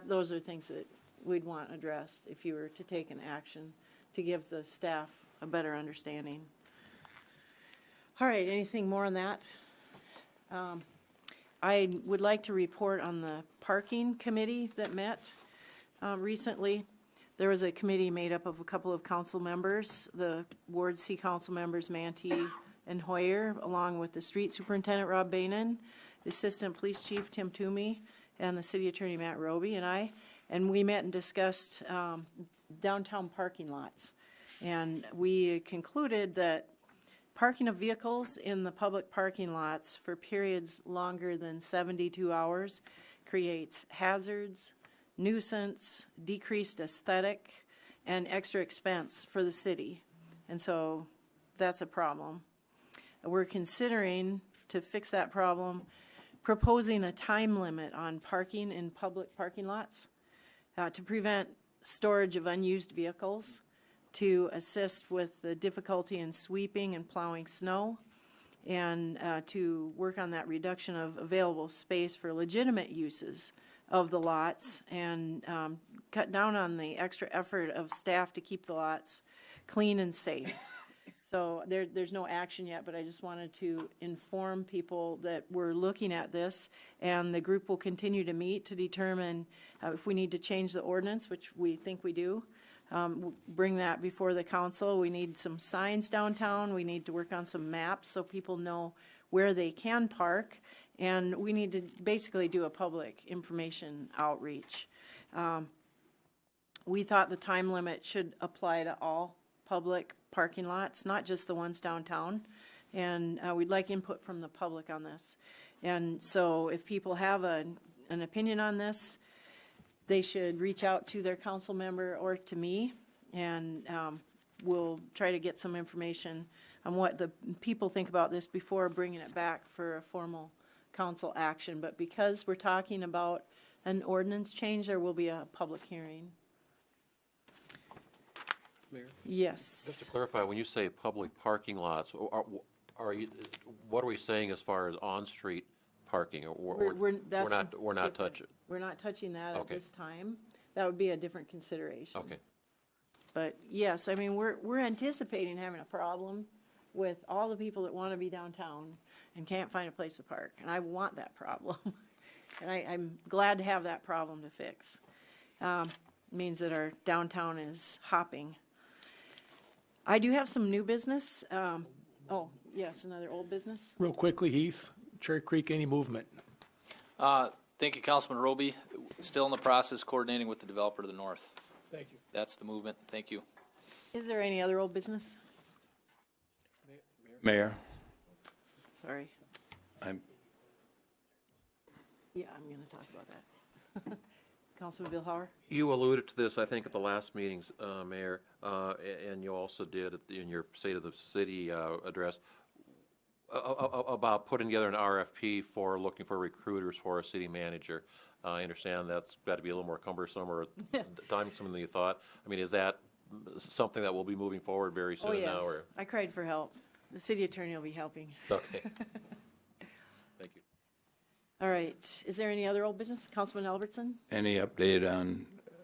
Those are things that we'd want addressed if you were to take an action to give the staff a better understanding. All right, anything more on that? I would like to report on the parking committee that met recently. There was a committee made up of a couple of council members, the Ward C council members Mantee and Hoyer, along with the street superintendent Rob Bainan, the assistant police chief Tim Toomey, and the city attorney Matt Roby and I. And we met and discussed downtown parking lots. And we concluded that parking of vehicles in the public parking lots for periods longer than 72 hours creates hazards, nuisance, decreased aesthetic, and extra expense for the city. And so that's a problem. We're considering, to fix that problem, proposing a time limit on parking in public parking lots to prevent storage of unused vehicles, to assist with the difficulty in sweeping and plowing snow, and to work on that reduction of available space for legitimate uses of the lots, and cut down on the extra effort of staff to keep the lots clean and safe. So there's no action yet, but I just wanted to inform people that we're looking at this, and the group will continue to meet to determine if we need to change the ordinance, which we think we do. Bring that before the council. We need some signs downtown. We need to work on some maps so people know where they can park. And we need to basically do a public information outreach. We thought the time limit should apply to all public parking lots, not just the ones downtown. And we'd like input from the public on this. And so if people have an opinion on this, they should reach out to their council member or to me, and we'll try to get some information on what the people think about this before bringing it back for a formal council action. But because we're talking about an ordinance change, there will be a public hearing. Mayor? Yes. Just to clarify, when you say public parking lots, what are we saying as far as on-street parking? Or we're not touching? We're not touching that Okay. at this time. That would be a different consideration. Okay. But yes, I mean, we're anticipating having a problem with all the people that want to be downtown and can't find a place to park. And I want that problem. And I'm glad to have that problem to fix. Means that our downtown is hopping. I do have some new business. Oh, yes, another old business. Real quickly, Heath, Cherry Creek, any movement? Thank you, Councilman Roby. Still in the process coordinating with the developer to the north. Thank you. That's the movement. Thank you. Is there any other old business? Mayor, Sorry. Yeah, I'm going to talk about that. Councilman Billhauer? You alluded to this, I think, at the last meetings, Mayor, and you also did in your State of the City address. About putting together an RFP for looking for recruiters for a city manager. I understand that's got to be a little more cumbersome or time-consuming than you thought. I mean, is that something that will be moving forward very soon Oh, yes. now? Or? I cried for help. The city attorney will be helping. Okay. Thank you. All right. Is there any other old business? Councilman Albertson? Any update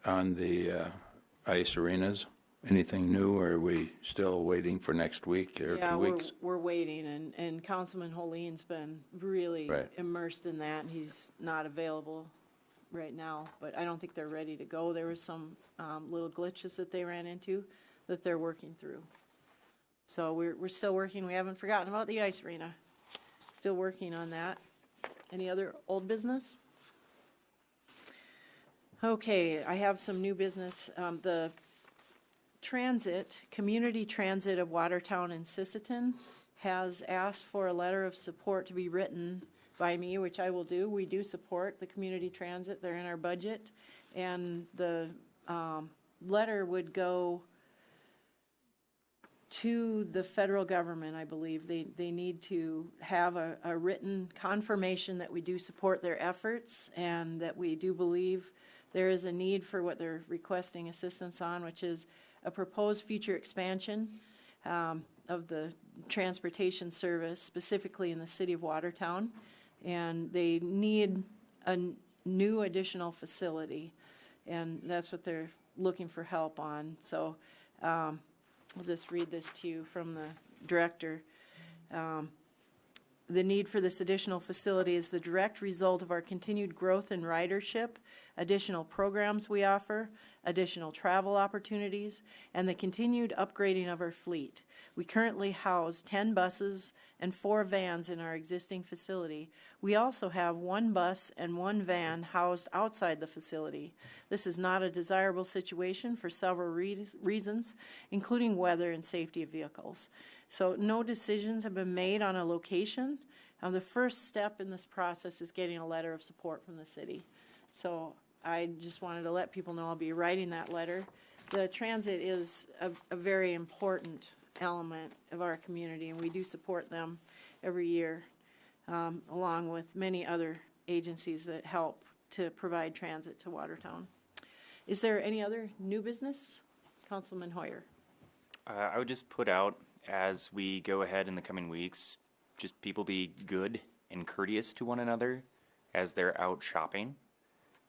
on the ice arenas? Anything new, or are we still waiting for next week or 2 weeks? We're waiting, and Councilman Holine's been really Right. immersed in that, and he's not available right now, but I don't think they're ready to go. There was some little glitches that they ran into that they're working through. So we're still working. We haven't forgotten about the ice arena. Still working on that. Any other old business? Okay, I have some new business. The Community Transit of Watertown and Sisseton has asked for a letter of support to be written by me, which I will do. We do support the community transit. They're in our budget. And the letter would go to the federal government, I believe. They need to have a written confirmation that we do support their efforts and that we do believe there is a need for what they're requesting assistance on, which is a proposed future expansion of the transportation service, specifically in the city of Watertown. And they need a new additional facility, and that's what they're looking for help on. So I'll just read this to you from the director. The need for this additional facility is the direct result of our continued growth in ridership, additional programs we offer, additional travel opportunities, and the continued upgrading of our fleet. We currently house 10 buses and 4 vans in our existing facility. We also have 1 bus and 1 van housed outside the facility. This is not a desirable situation for several reasons, including weather and safety of vehicles. So no decisions have been made on a location. The first step in this process is getting a letter of support from the city. So I just wanted to let people know I'll be writing that letter. The transit is a very important element of our community, and we do support them every year, along with many other agencies that help to provide transit to Watertown. Is there any other new business? Councilman Hoyer. I would just put out, as we go ahead in the coming weeks, just people be good and courteous to one another as they're out shopping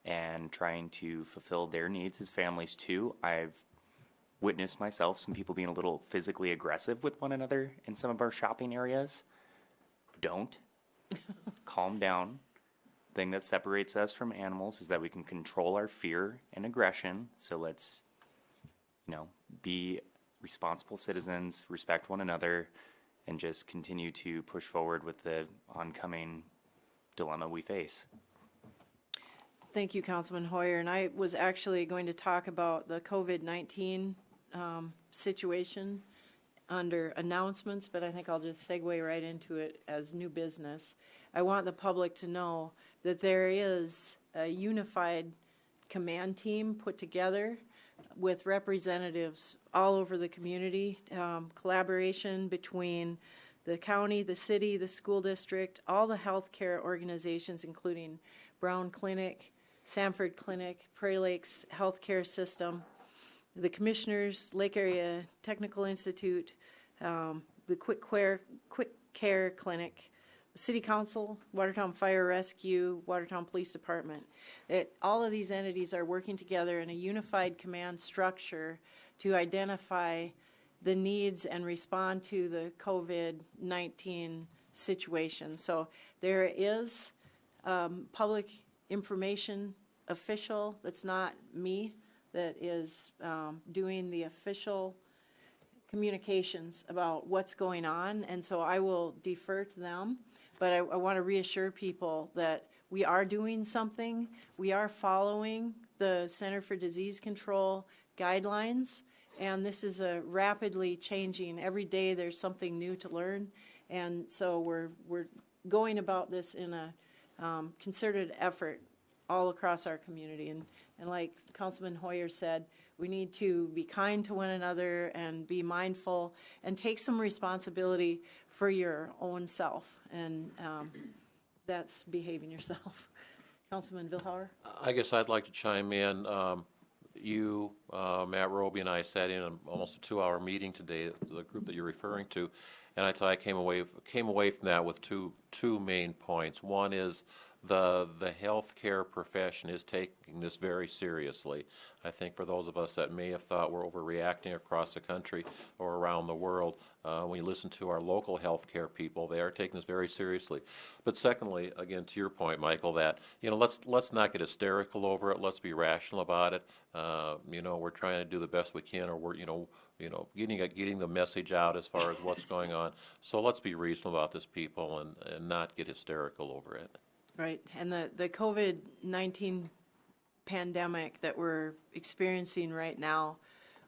and trying to fulfill their needs as families too. I've witnessed myself some people being a little physically aggressive with one another in some of our shopping areas. Don't. Calm down. The thing that separates us from animals is that we can control our fear and aggression. So let's, be responsible citizens, respect one another, and just continue to push forward with the oncoming dilemma we face. Thank you, Councilman Hoyer. And I was actually going to talk about the COVID-19 situation under announcements, but I think I'll just segue right into it as new business. I want the public to know that there is a unified command team put together with representatives all over the community, collaboration between the county, the city, the school district, all the healthcare organizations, including Brown Clinic, Sanford Clinic, Prairie Lakes Healthcare System, the commissioners, Lake Area Technical Institute, the Quick Care Clinic, the City Council, Watertown Fire Rescue, Watertown Police Department. All of these entities are working together in a unified command structure to identify the needs and respond to the COVID-19 situation. So there is public information official that's not me that is doing the official communications about what's going on, and so I will defer to them. But I want to reassure people that we are doing something. We are following the Center for Disease Control guidelines, and this is a rapidly changing. Every day there's something new to learn, and so we're going about this in a concerted effort all across our community. And like Councilman Hoyer said, We need to be kind to one another and be mindful and take some responsibility for your own self. And that's behaving yourself. Councilman Vilhauer? I guess I'd like to chime in. You, Matt Roby, and I sat in almost a 2-hour meeting today, the group that you're referring to, and I came away from that with two main points. One is the healthcare profession is taking this very seriously. I think for those of us that may have thought we're overreacting across the country or around the world, when you listen to our local healthcare people, they are taking this very seriously. But secondly, again, to your point, Michael, that let's not get hysterical over it. Let's be rational about it. We're trying to do the best we can, or we're getting the message out as far as what's going on. So let's be reasonable about this, people, and not get hysterical over it. Right, and the COVID-19 pandemic that we're experiencing right now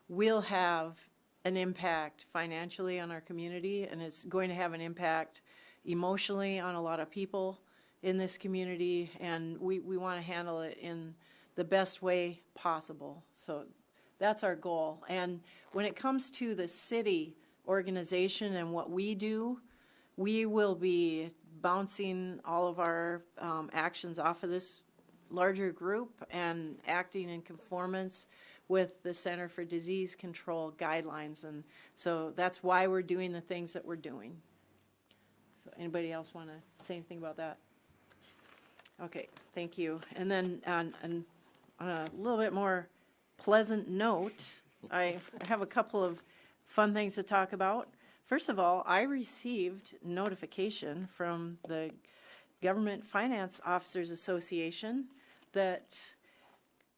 will have an impact financially on our community, and it's going to have an impact emotionally on a lot of people in this community, and we want to handle it in the best way possible. So that's our goal. And when it comes to the city organization and what we do, we will be bouncing all of our actions off of this larger group and acting in conformance with the Center for Disease Control guidelines. And so that's why we're doing the things that we're doing. So anybody else want to say anything about that? Okay, thank you. And then on a little bit more pleasant note, I have a couple of fun things to talk about. First of all, I received notification from the Government Finance Officers Association that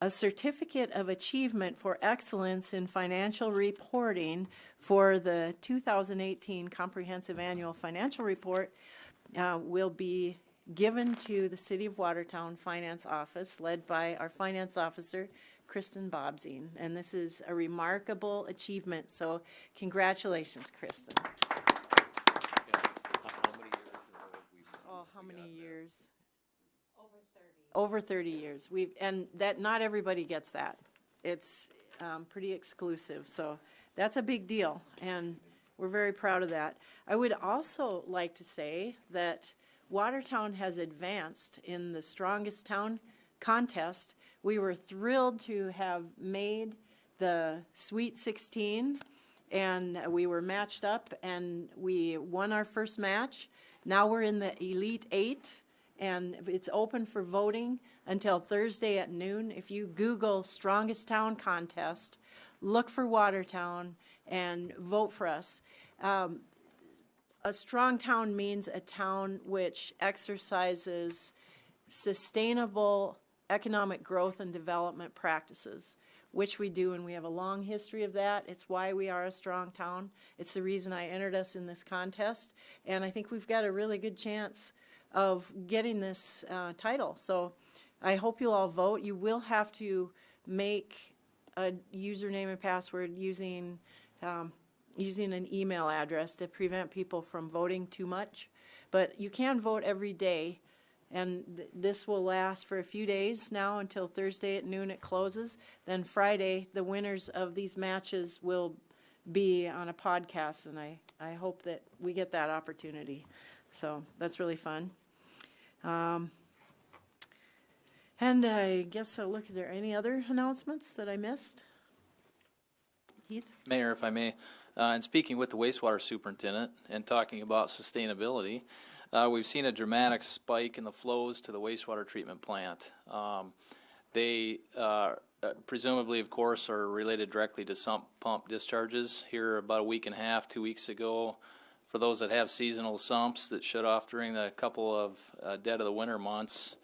a certificate of achievement for excellence in financial reporting for the 2018 Comprehensive Annual Financial Report will be given to the City of Watertown Finance Office, led by our Finance Officer, Kristen Bobzine. And this is a remarkable achievement, so congratulations, Kristen. Oh, how many years? Over 30 years. And that not everybody gets that. It's pretty exclusive, so that's a big deal, and we're very proud of that. I would also like to say that Watertown has advanced in the Strongest Town contest. We were thrilled to have made the Sweet 16, and we were matched up, and we won our first match. Now we're in the Elite 8, and it's open for voting until Thursday at noon. If you Google Strongest Town Contest, look for Watertown and vote for us. A strong town means a town which exercises sustainable economic growth and development practices, which we do, and we have a long history of that. It's why we are a strong town. It's the reason I entered us in this contest, and I think we've got a really good chance of getting this title. So I hope you'll all vote. You will have to make a username and password using an email address to prevent people from voting too much. But you can vote every day, and this will last for a few days now until Thursday at noon it closes. Then Friday, the winners of these matches will be on a podcast, and I hope that we get that opportunity. So that's really fun. And I guess I'll look, are there any other announcements that I missed? Heath? Mayor, if I may, and speaking with the wastewater superintendent and talking about sustainability, we've seen a dramatic spike in the flows to the wastewater treatment plant. They presumably, of course, are related directly to sump pump discharges. Here about a week and a half, 2 weeks ago, for those that have seasonal sumps that shut off during the couple of dead of the winter months,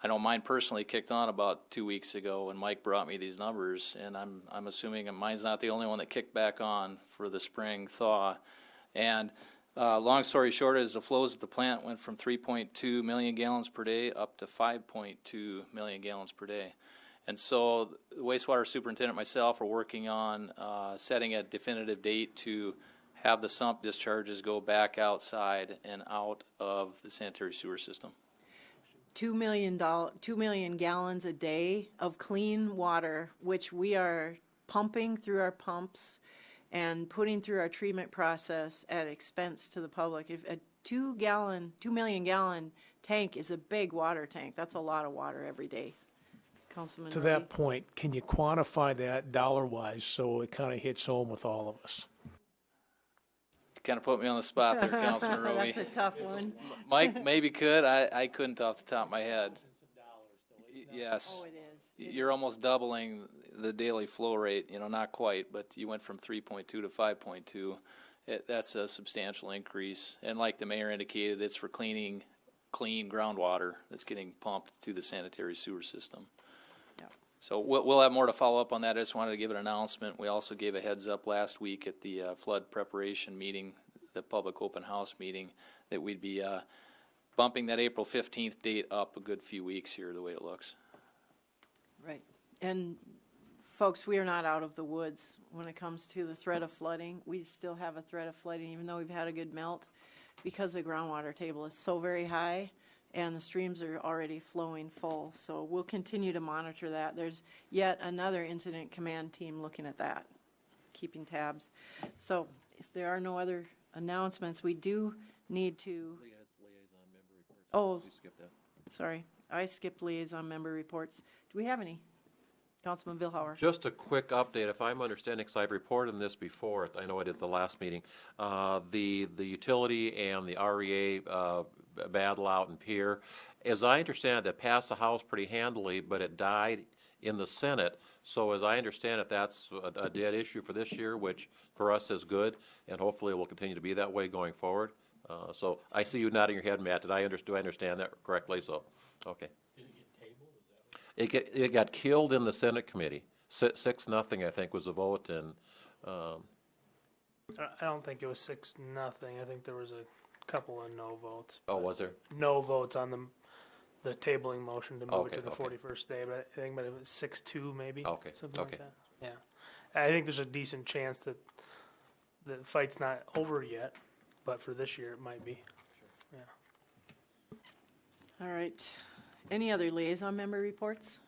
I know mine personally kicked on about 2 weeks ago when Mike brought me these numbers, and I'm assuming mine's not the only one that kicked back on for the spring thaw. And long story short is the flows at the plant went from 3.2 million gallons per day up to 5.2 million gallons per day. And so the wastewater superintendent and myself are working on setting a definitive date to have the sump discharges go back outside and out of the sanitary sewer system. 2 million gallons a day of clean water, which we are pumping through our pumps and putting through our treatment process at expense to the public. If a 2 million gallon tank is a big water tank, that's a lot of water every day. Councilman To Roby? that point, can you quantify that dollar-wise so it kind of hits home with all of us? You kind of put me on the spot there, Councilman Roby. That's a tough one. Mike maybe could. I couldn't off the top of my head. Yes. Oh, it is. You're almost doubling the daily flow rate, not quite, but you went from 3.2 to 5.2. That's a substantial increase. And like the mayor indicated, it's for clean groundwater that's getting pumped to the sanitary sewer system. Yep. So we'll have more to follow up on that. I just wanted to give an announcement. We also gave a heads up last week at the flood preparation meeting, the public open house meeting, that we'd be bumping that April 15th date up a good few weeks here, the way it looks. Right. And folks, we are not out of the woods when it comes to the threat of flooding. We still have a threat of flooding, even though we've had a good melt, because the groundwater table is so very high and the streams are already flowing full. So we'll continue to monitor that. There's yet another incident command team looking at that, keeping tabs. So if there are no other announcements, we do need to. Oh, sorry. I skipped liaison member reports. Do we have any? Councilman Vilhauer. Just a quick update, if I'm understanding, because I've reported on this before, I know I did the last meeting, the utility and the REA battle out in Pierre. As I understand it, that passed the House pretty handily, but it died in the Senate. So as I understand it, that's a dead issue for this year, which for us is good, and hopefully it will continue to be that way going forward. So I see you nodding your head, Matt. Do I understand that correctly? So, okay. It got killed in the Senate committee. 6-0, I think, was the vote, and I don't think it was 6-0. I think there was a couple of no votes. oh, was there? No votes on the tabling motion to move Okay, it to the okay. 41st day, but I think it was 6-2 maybe. Okay, Something okay. like that. Yeah. I think there's a decent chance that the fight's not over yet, but for this year it might be. Yeah. All right. Any other liaison member reports?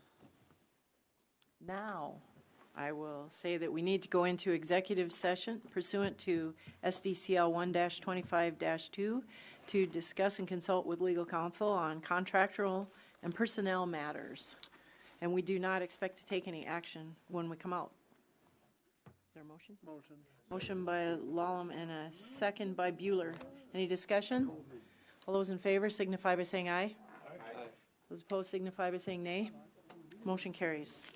Now, I will say that we need to go into executive session pursuant to SDCL 1-25-2 to discuss and consult with legal counsel on contractual and personnel matters. And we do not expect to take any action when we come out. Is there a motion? Motion. Motion by Lallam and a second by Bueller. Any discussion? All those in favor signify by saying aye. Those opposed signify by saying nay. Motion carries.